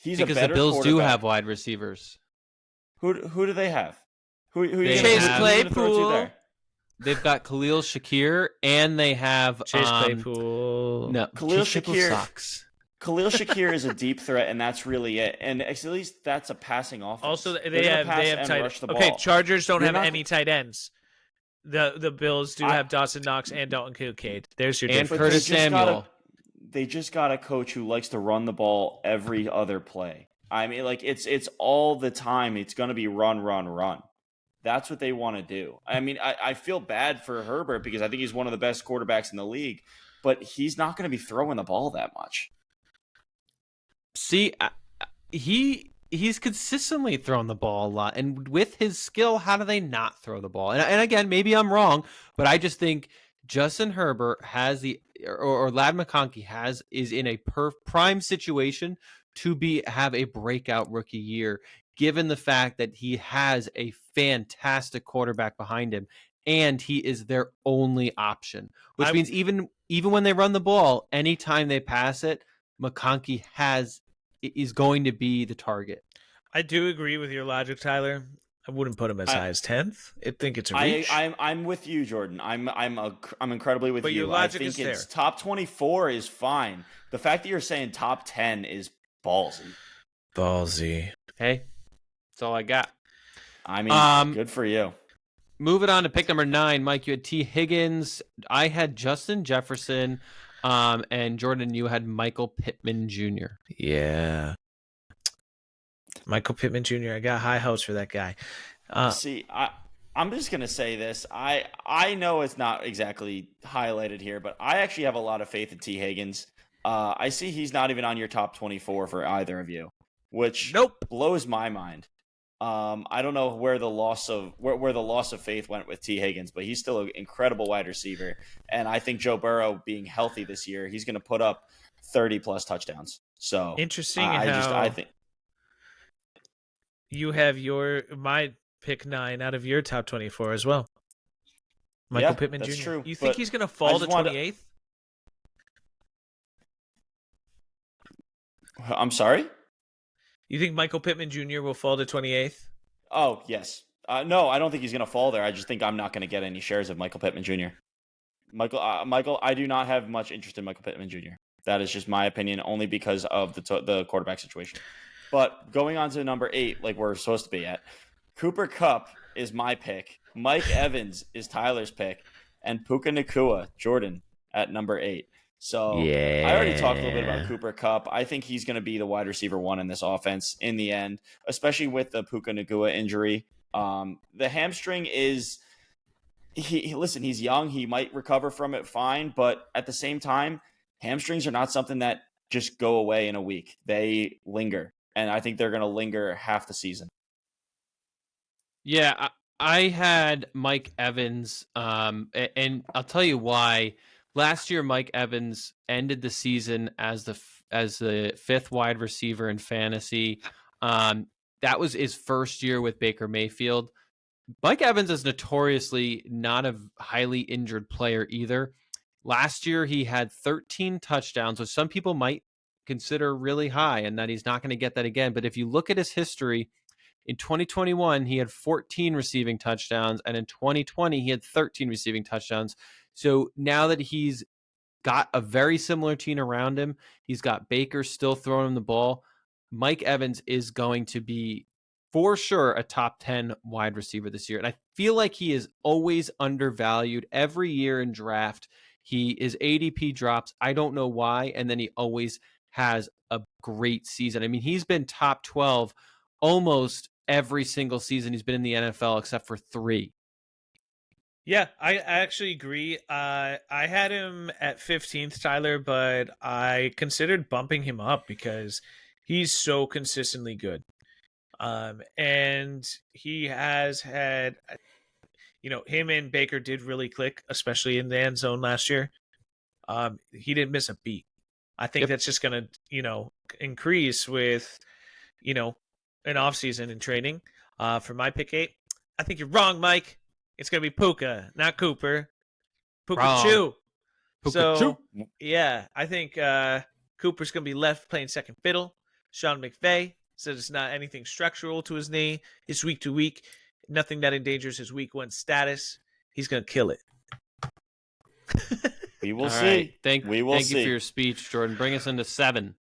Because the Bills do have wide receivers. Who do they have? Who Chase Claypool. They've got Khalil Shakir and they have Chase Claypool. No, Khalil Shakir sucks. Khalil Shakir is a deep threat, and that's really it. And at least that's a passing offense. Also, they have tight ends. Okay, Chargers don't have any tight ends. The Bills do have Dawson Knox and Dalton Kincaid. There's your and difference. Curtis Samuel. They just got a coach who likes to run the ball every other play. I mean, like it's all the time. It's going to be run, run, run. That's what they want to do. I mean, I feel bad for Herbert because I think he's one of the best quarterbacks in the league, but he's not going to be throwing the ball that much. See, he's consistently thrown the ball a lot, and with his skill, how do they not throw the ball? And again, maybe I'm wrong, but I just think Justin Herbert has or Lad McConkey is in a prime situation to have a breakout rookie year, given the fact that he has a fantastic quarterback behind him, and he is their only option. Which means even when they run the ball, anytime they pass it, McConkey is going to be the target. I do agree with your logic, Tyler. I wouldn't put him as high as 10th. I think it's a reach. I'm with you, Jordan. I'm incredibly with you. But your logic I think is it's there. Top 24 is fine. The fact that you're saying top 10 is ballsy. Hey, that's all I got. I mean, good for you. Moving on to pick number 9, Mike, you had T. Higgins. I had Justin Jefferson. And Jordan, you had Michael Pittman Jr. Yeah. Michael Pittman Jr. I got high hopes for that guy. See, I'm just going to say this. I know it's not exactly highlighted here, but I actually have a lot of faith in T. Higgins. I see he's not even on your top 24 for either of you, which blows my mind. I don't know where the loss of faith went with T. Higgins, but he's still an incredible wide receiver. And I think Joe Burrow being healthy this year, he's going to put up 30 plus touchdowns. So interesting. I think you have my pick 9 out of your top 24 as well. Michael Pittman that's Jr. True, you think he's going to fall to 28th? I'm sorry? You think Michael Pittman Jr. will fall to 28th? Oh, yes. No, I don't think he's going to fall there. I just think I'm not going to get any shares of Michael Pittman Jr. Michael, I do not have much interest in Michael Pittman Jr. That is just my opinion, only because of the quarterback situation. But going on to number 8, like we're supposed to be at, Cooper Kupp is my pick. Mike Evans is Tyler's pick. And Puka Nacua, Jordan, at number 8. So I already talked a little bit about Cooper Kupp. I think he's going to be the wide receiver 1 in this offense in the end, especially with the Puka Nacua injury. The hamstring is listen, he's young. He might recover from it fine, but at the same time, hamstrings are not something that just go away in a week. They linger, and I think they're going to linger half the season. Yeah, I had Mike Evans, and I'll tell you why. Last year, Mike Evans ended the season as the 5th wide receiver in fantasy. That was his first year with Baker Mayfield. Mike Evans is notoriously not a highly injured player either. Last year, he had 13 touchdowns, which some people might consider really high, and that he's not going to get that again. But if you look at his history, in 2021, he had 14 receiving touchdowns, and in 2020, he had 13 receiving touchdowns. So now that he's got a very similar team around him, he's got Baker still throwing him the ball, Mike Evans is going to be, for sure, a top 10 wide receiver this year. And I feel like he is always undervalued. Every year in draft, his ADP drops. I don't know why. And then he always has a great season. I mean, he's been top 12 almost every single season he's been in the NFL except for 3. Yeah, I actually agree. I had him at 15th, Tyler, but I considered bumping him up because he's so consistently good. And he has had, him and Baker did really click, especially in the end zone last year. He didn't miss a beat. I think that's just going to, increase with, an offseason and training. For my pick 8, I think you're wrong, Mike. It's going to be Puka, not Cooper. Puka-Chew. So, yeah, I think Cooper's going to be left playing second fiddle. Sean McVay said it's not anything structural to his knee. It's week to week. Nothing that endangers his week 1 status. He's going to kill it. We will All see. Right. Thank you for your speech, Jordan. Bring us into 7.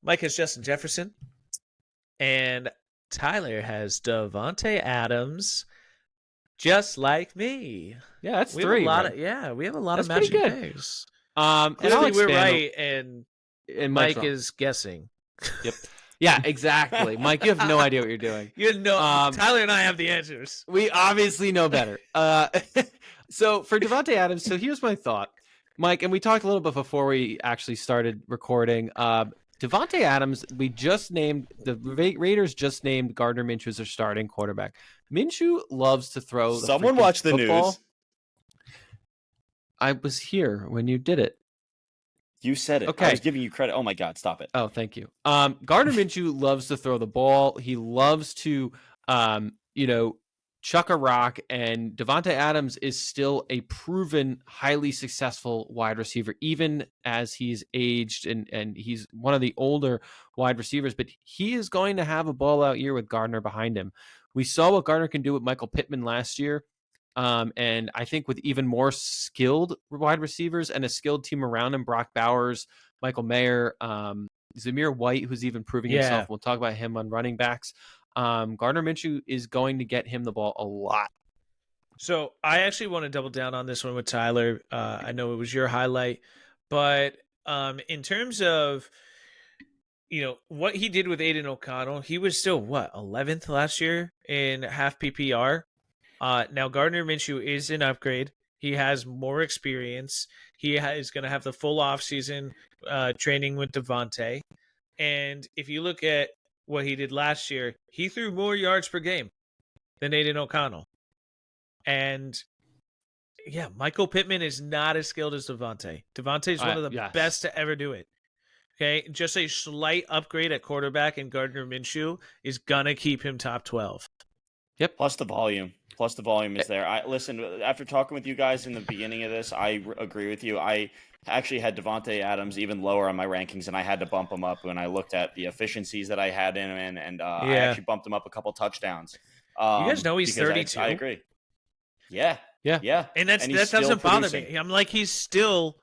Mike has Justin Jefferson. And Tyler has Davante Adams. Just like me. Yeah, that's we 3. Have we have a lot of matching picks. And we're right, and Mike is guessing. Yep. Yeah, exactly. Mike, you have no idea what you're doing. Tyler and I have the answers. We obviously know better. So for Davante Adams, so here's my thought, Mike, and we talked a little bit before we actually started recording. Davante Adams, the Raiders just named Gardner Minshew as their starting quarterback. Minshew loves to throw the Someone watch the football. news. I was here when you did it. You said it. Okay. I was giving you credit. Oh my God, stop it. Oh, thank you. Gardner Minshew loves to throw the ball. He loves to, chuck a rock, and Davante Adams is still a proven, highly successful wide receiver, even as he's aged and he's one of the older wide receivers, but he is going to have a ball out year with Gardner behind him. We saw what Gardner can do with Michael Pittman last year. And I think with even more skilled wide receivers and a skilled team around him, Brock Bowers, Michael Mayer, Zamir White, who's even proving himself. We'll talk about him on running backs. Gardner Minshew is going to get him the ball a lot. So I actually want to double down on this one with Tyler. I know it was your highlight, but in terms of, what he did with Aiden O'Connell, he was still 11th last year in half PPR. Now Gardner Minshew is an upgrade. He has more experience. He is going to have the full offseason training with Davante. And if you look at what he did last year, he threw more yards per game than Aiden O'Connell. And Michael Pittman is not as skilled as Davante. Davante is one of the best to ever do it. Okay, just a slight upgrade at quarterback, and Gardner Minshew is gonna keep him top 12. Yep. Plus the volume is there. Listen, after talking with you guys in the beginning of this, I agree with you. I actually had Davante Adams even lower on my rankings, and I had to bump him up when I looked at the efficiencies that I had in him, and I actually bumped him up a couple touchdowns. You guys know he's 32. I agree. Yeah. And that doesn't bother me. I'm like, he's Davante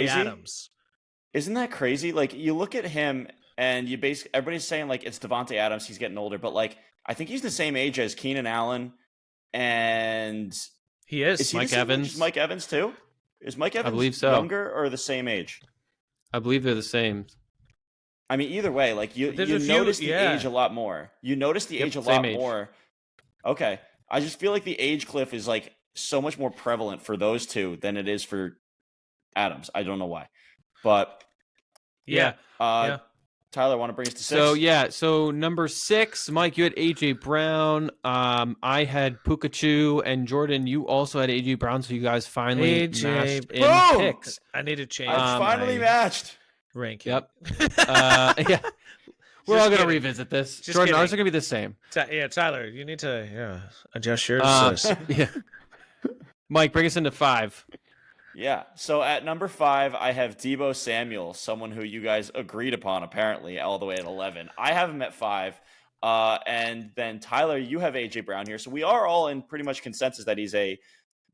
Adams. Isn't that crazy? Like, you look at him, and everybody's saying like it's Davante Adams. He's getting older, but like I think he's the same age as Keenan Allen, and he is Mike Evans. Is Mike Evans too? Is Mike Evans I believe so. Younger or the same age? I believe they're the same. I mean, either way, like you notice the age a lot more. You notice the age a lot more. Okay, I just feel like the age cliff is like so much more prevalent for those two than it is for Adams. I don't know why, but Tyler, want to bring us to 6? So number 6, Mike, you had AJ Brown. I had Puka-Chew, and Jordan, you also had AJ Brown. So you guys finally matched in picks. I need to change. I finally matched. Ranking. Yep. We're all going to revisit this. Just Jordan, ours are going to be the same. Tyler, you need to adjust yours. Mike, bring us into 5. Yeah, so at number 5, I have Deebo Samuel, someone who you guys agreed upon, apparently, all the way at 11. I have him at 5. And then, Tyler, you have A.J. Brown here. So we are all in pretty much consensus that he's a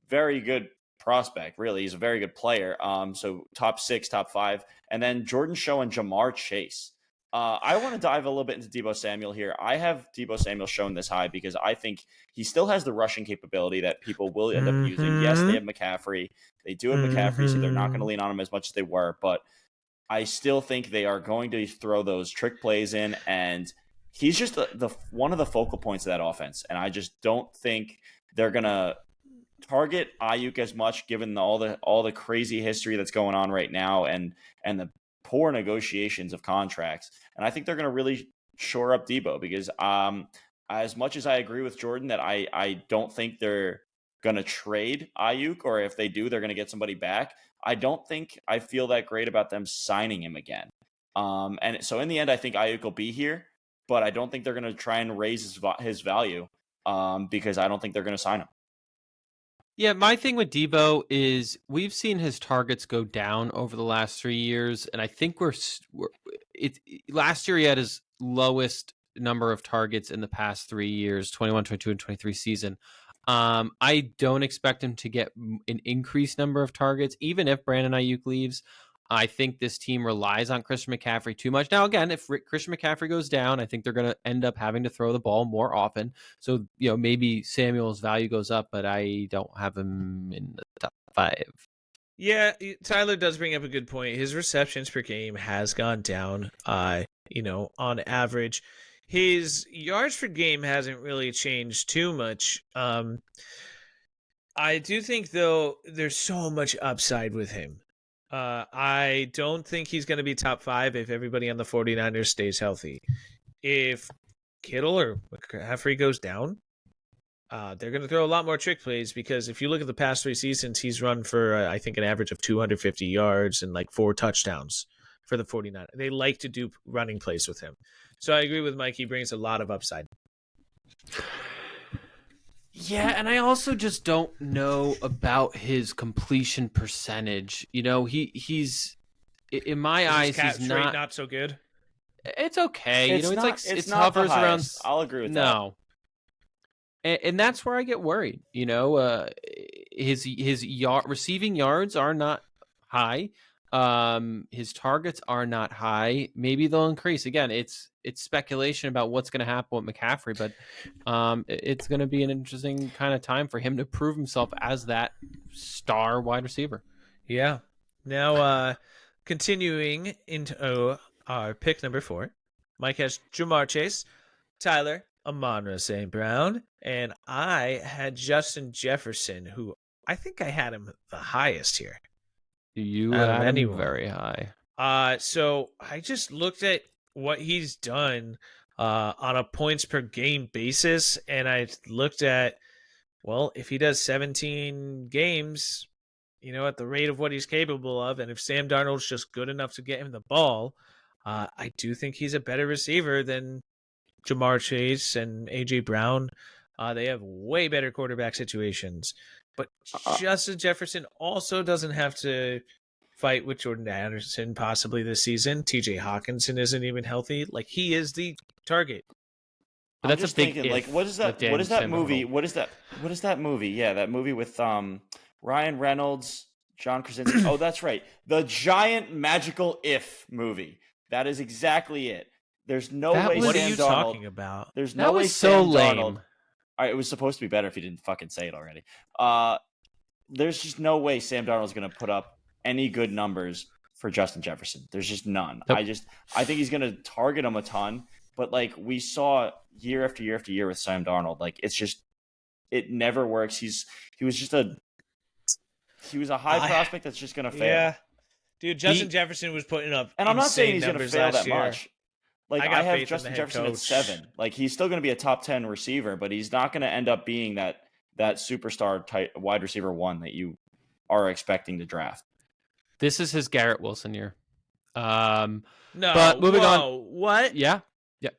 very good prospect, really. He's a very good player. So top 6, top 5. And then Jordan Show and Jamar Chase. I want to dive a little bit into Deebo Samuel here. I have Deebo Samuel shown this high because I think he still has the rushing capability that people will end up using. Yes, they have McCaffrey. They do have McCaffrey, so they're not going to lean on him as much as they were. But I still think they are going to throw those trick plays in, and he's just the one of the focal points of that offense, and I just don't think they're gonna target Ayuk as much, given all the crazy history that's going on right now, and the poor negotiations of contracts. And I think they're gonna really shore up Debo, because as much as I agree with Jordan that I don't think they're gonna trade Ayuk, or if they do, they're gonna get somebody back. I don't think I feel that great about them signing him again. And so in the end, I think Ayuk will be here, but I don't think they're going to try and raise his value because I don't think they're going to sign him. Yeah, my thing with Debo is we've seen his targets go down over the last 3 years, and I think last year he had his lowest number of targets in the past 3 years, 21, 22, and 23 season. I don't expect him to get an increased number of targets, even if Brandon Ayuk leaves. I think this team relies on Christian McCaffrey too much. Now, again, if Christian McCaffrey goes down, I think they're going to end up having to throw the ball more often. So, maybe Samuel's value goes up, but I don't have him in the top 5. Yeah, Tyler does bring up a good point. His receptions per game has gone down, on average. His yards per game hasn't really changed too much. I do think, though, there's so much upside with him. I don't think he's going to be top 5 if everybody on the 49ers stays healthy. If Kittle or McCaffrey goes down, they're going to throw a lot more trick plays, because if you look at the past 3 seasons, he's run for, I think, an average of 250 yards and like 4 touchdowns for the 49ers. They like to do running plays with him. So I agree with Mike. He brings a lot of upside. Yeah, and I also just don't know about his completion percentage. He's in my eyes, he's not so good. It's okay. It's not hovers around. I'll agree with that. No, and that's where I get worried. His receiving yards are not high. His targets are not high. Maybe they'll increase. Again, it's speculation about what's going to happen with McCaffrey, but it's going to be an interesting kind of time for him to prove himself as that star wide receiver. Yeah. Now, continuing into our pick number 4, Mike has Jamar Chase, Tyler, Amon-Ra St. Brown, and I had Justin Jefferson, who I think I had him the highest here. You had him very high. So I just looked at what he's done on a points per game basis, and I looked at, well, if he does 17 games, at the rate of what he's capable of, and if Sam Darnold's just good enough to get him the ball, I do think he's a better receiver than Jamar Chase and A.J. Brown. They have way better quarterback situations. But Justin Jefferson also doesn't have to fight with Jordan Anderson possibly this season. TJ Hawkinson isn't even healthy. Like, he is the target. But that's a big thinking, what is that movie? What is that movie? Yeah, that movie with Ryan Reynolds, John Krasinski. Oh, that's right. The giant magical if movie. That is exactly it. There's no way what Sam are you Darnold, talking about? There's no way so Sam lame. Darnold. All right, it was supposed to be better if you didn't fucking say it already. There's just no way Sam Darnold's going to put up any good numbers for Justin Jefferson. There's just none. Nope. I think he's going to target him a ton, but like we saw year after year after year with Sam Darnold, like it never works. He was a high prospect that's just going to fail. Yeah. Dude, Justin Jefferson was putting up and I'm not saying he's going to fail that year. much. Like I have Justin Jefferson at 7. Like he's still going to be a top 10 receiver, but he's not going to end up being that superstar type wide receiver 1 that you are expecting to draft. This is his Garrett Wilson year. No, but moving on. What? Yeah.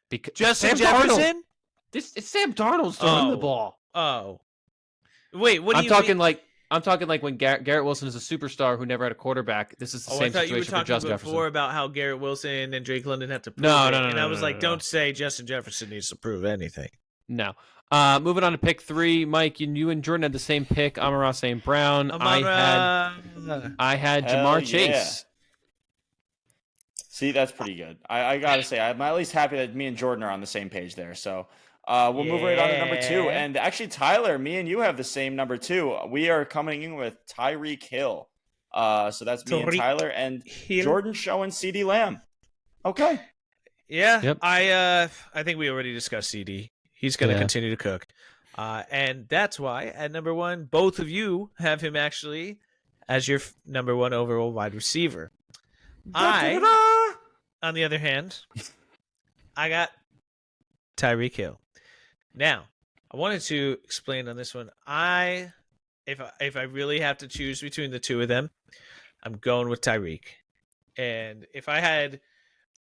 Because Justin Jefferson? It's Sam Darnold's throwing the ball. Oh. Wait, what do you mean? I'm talking like when Garrett Wilson is a superstar who never had a quarterback. This is the same situation for Justin Jefferson. I thought you were talking before about how Garrett Wilson and Drake London have to prove No. And I was like, don't say Justin Jefferson needs to prove anything. No. Moving on to pick 3, Mike, you and Jordan had the same pick, Amon-Ra St. Brown. I had Jamar Chase. See, that's pretty good. I got to say, I'm at least happy that me and Jordan are on the same page there. So we'll move right on to number 2. And actually, Tyler, me and you have the same number 2. We are coming in with Tyreek Hill. So that's me and Tyler. And Jordan showing CeeDee Lamb. Okay. Yeah, Yep. I think we already discussed CD. He's going to continue to cook. And that's why at number 1, both of you have him actually as your number 1 overall wide receiver. I, on the other hand, I got Tyreek Hill. Now, I wanted to explain on this one. If I really have to choose between the two of them, I'm going with Tyreek. And if I had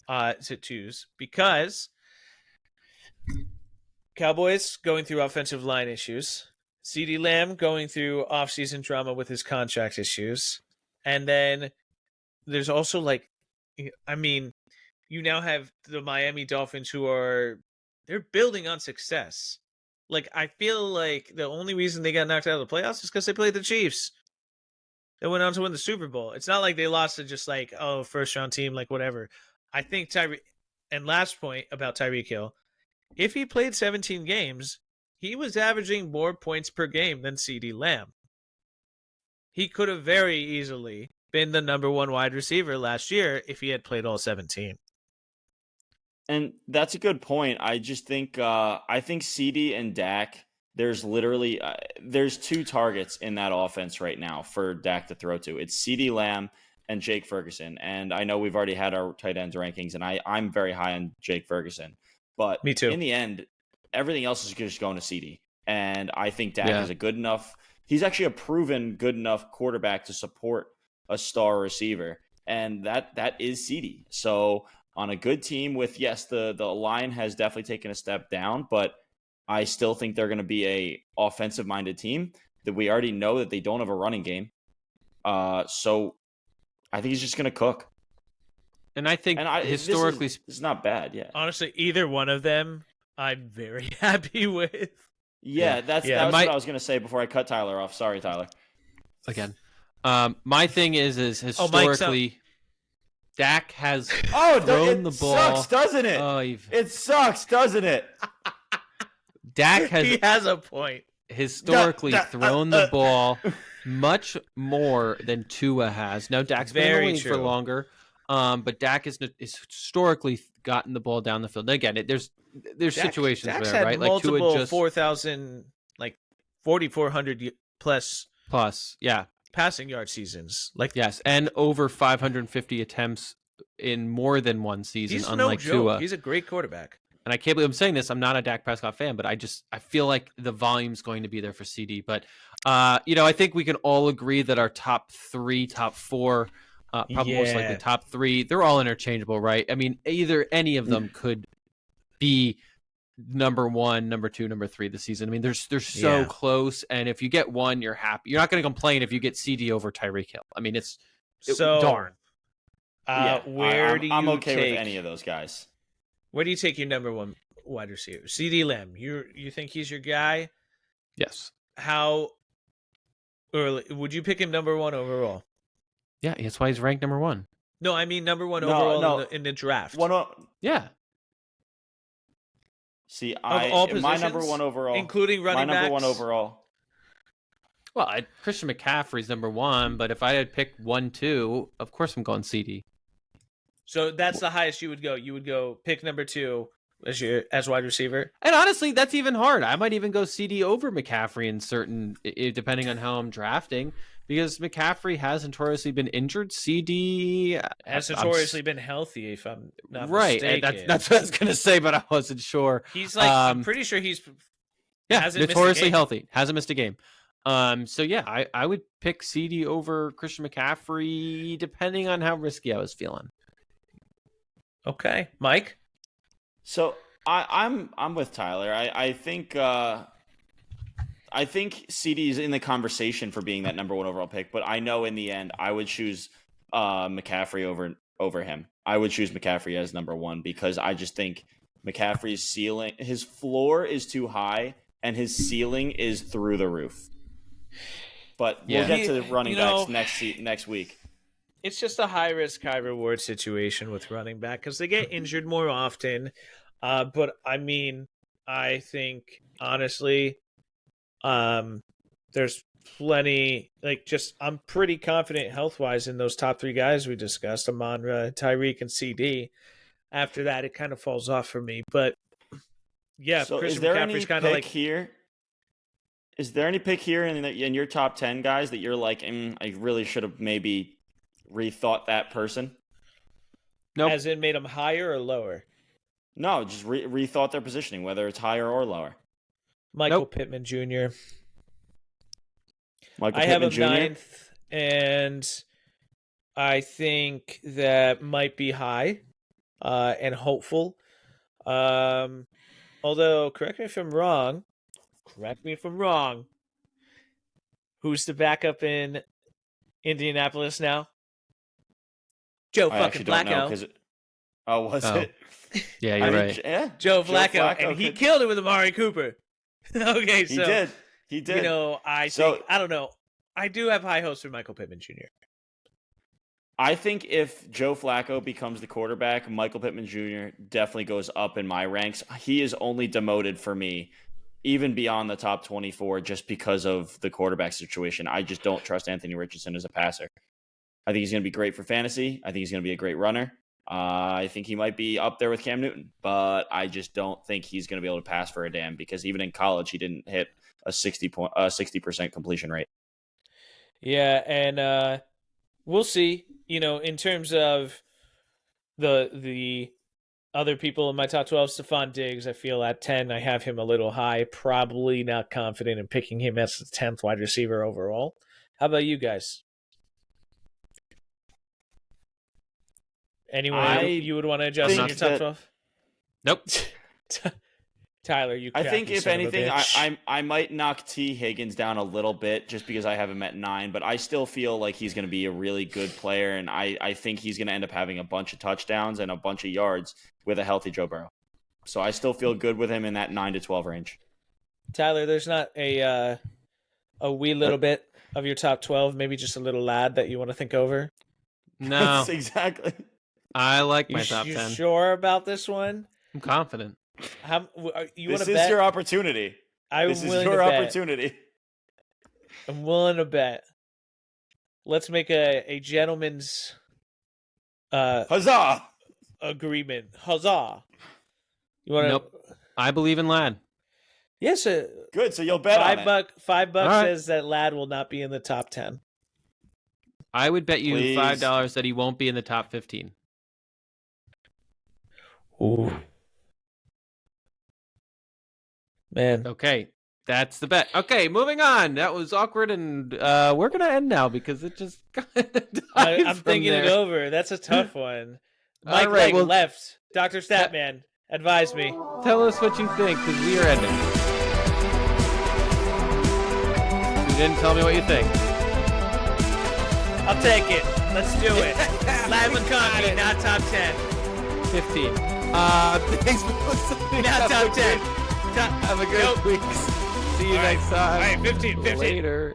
to choose, because Cowboys going through offensive line issues, CeeDee Lamb going through offseason drama with his contract issues, and then there's also you now have the Miami Dolphins they're building on success. Like, I feel like the only reason they got knocked out of the playoffs is because they played the Chiefs. They went on to win the Super Bowl. It's not like they lost to just first round team, whatever. I think and last point about Tyreek Hill, if he played 17 games, he was averaging more points per game than CeeDee Lamb. He could have very easily been the number 1 wide receiver last year if he had played all 17. And that's a good point. I just think I think CD and Dak, there's literally there's 2 targets in that offense right now for Dak to throw to. It's CD Lamb and Jake Ferguson. And I know we've already had our tight ends rankings, and I'm very high on Jake Ferguson. But me too. In the end, everything else is just going to CD. And I think Dak is a good enough. He's actually a proven good enough quarterback to support a star receiver, and that is CD. So on a good team with, yes, the line has definitely taken a step down, but I still think they're going to be a offensive-minded team that we already know that they don't have a running game. So I think he's just going to cook. And I think historically... This is not bad, yeah. Honestly, either one of them, I'm very happy with. Yeah, that was what I was going to say before I cut Tyler off. Sorry, Tyler. Again. My thing is historically... Dak has thrown the ball. It sucks, doesn't it? It sucks, doesn't it? Dak he has a point. Historically thrown the ball much more than Tua has. Now, Dak's been in the league for longer, but Dak is historically gotten the ball down the field. And again, there's situations Dak's there, had right? Multiple Tua just 4,000, 4,400 plus, yeah, passing yard seasons. Yes, and over 550 attempts in more than one season. He's unlike no joke. Tua. He's a great quarterback. And I can't believe I'm saying this. I'm not a Dak Prescott fan, but I feel like the volume's going to be there for CD. But I think we can all agree that our top 3, top 4, probably most likely top 3, they're all interchangeable, right? I mean, either any of them could be number 1, number 2, number 3 this season. I mean, they're so close, and if you get one, you're happy. You're not going to complain if you get CD over Tyreek Hill. I mean, it's darn. I'm okay with any of those guys. Where do you take your number 1 wide receiver? CeeDee Lamb. You think he's your guy? Yes. How early would you pick him number 1 overall? Yeah, that's why he's ranked number 1. No, I mean number 1 overall in the draft. Yeah. See, my number 1 overall, including running backs, my number 1 overall. Well, Christian McCaffrey's number 1, but if I had picked 1, 2, of course I'm going CD. So that's the highest you would go. You would go pick number 2 as wide receiver. And honestly, that's even hard. I might even go CD over McCaffrey in certain, depending on how I'm drafting, because McCaffrey has notoriously been injured. CD has notoriously been healthy, if I'm not right. mistaken. That's what I was going to say, but I wasn't sure. He's I'm pretty sure he's notoriously healthy. Hasn't missed a game. So yeah, I would pick CD over Christian McCaffrey depending on how risky I was feeling. Okay, Mike. So I'm with Tyler. I think CD is in the conversation for being that number 1 overall pick, but I know in the end I would choose McCaffrey over him. I would choose McCaffrey as number 1 because I just think McCaffrey's his floor is too high and his ceiling is through the roof. But we'll get to the running backs next week. It's just a high risk, high reward situation with running back because they get injured more often. But I mean, I think honestly, there's plenty. I'm pretty confident health wise in those top 3 guys we discussed: Amon-Ra, Tyreek, and CD. after that, it kind of falls off for me. But yeah, So Christian is there McCaffrey's any kind pick of like here? Is there any pick here in your top 10 guys that you're like, I really should have maybe rethought that person? Nope. as in made him higher or lower? No, just rethought their positioning, whether it's higher or lower. Michael Nope. Pittman Jr. Michael I have Pittman him Jr. ninth, and I think that might be high and hopeful. Although, correct me if I'm wrong. Who's the backup in Indianapolis now? Joe I fucking actually don't know Flacco. was Oh. it? Yeah, I you're mean, right. Yeah, Joe Flacco, and he could- killed it with Amari Cooper. Okay, He so did. He did. you know, I don't know. I do have high hopes for Michael Pittman Jr. I think if Joe Flacco becomes the quarterback, Michael Pittman Jr. definitely goes up in my ranks. He is only demoted for me, even beyond the top 24, just because of the quarterback situation. I just don't trust Anthony Richardson as a passer. I think he's going to be great for fantasy. I think he's going to be a great runner. I think he might be up there with Cam Newton, but I just don't think he's going to be able to pass for a damn because even in college, he didn't hit a 60% completion rate. Yeah, and we'll see. You know, in terms of the other people in my top 12, Stephon Diggs, I feel at 10, I have him a little high. Probably not confident in picking him as the 10th wide receiver overall. How about you guys? Anyone you would want to adjust in your think top that- 12? Nope. Tyler, you I think crafty if son of a anything, bitch. I might knock T. Higgins down a little bit just because I have him at 9, but I still feel like he's going to be a really good player, and I think he's going to end up having a bunch of touchdowns and a bunch of yards with a healthy Joe Burrow. So I still feel good with him in that 9 to 12 range. Tyler, there's not a wee little bit of your top 12, maybe just a little lad that you want to think over? No, That's exactly. I like You, my top you 10. sure about this one? I'm confident. How you want This to is bet? your opportunity. I'm This is willing your to bet. opportunity. I'm willing to bet. Let's make a gentleman's Huzzah! agreement. Huzzah! You want to? Nope. I believe in Lad. Yes, Good, so you'll bet on it. $5 All right. says that Lad will not be in the top 10. I would bet you Please. $5 that he won't be in the top 15. Ooh, man. Okay, that's the bet. Okay, moving on. That was awkward, and we're gonna end now because it just kind of I'm thinking it over. That's a tough one. Mike All right, well, left. Dr. Statman, advise me. tell us what you think because we are ending. You didn't tell me what you think. I'll take it. Let's do it. Lad McConkey, not top 10. 15. Thanks for listening. Not top 10. Have a good week. See you All right. next time. All right, 15. Later.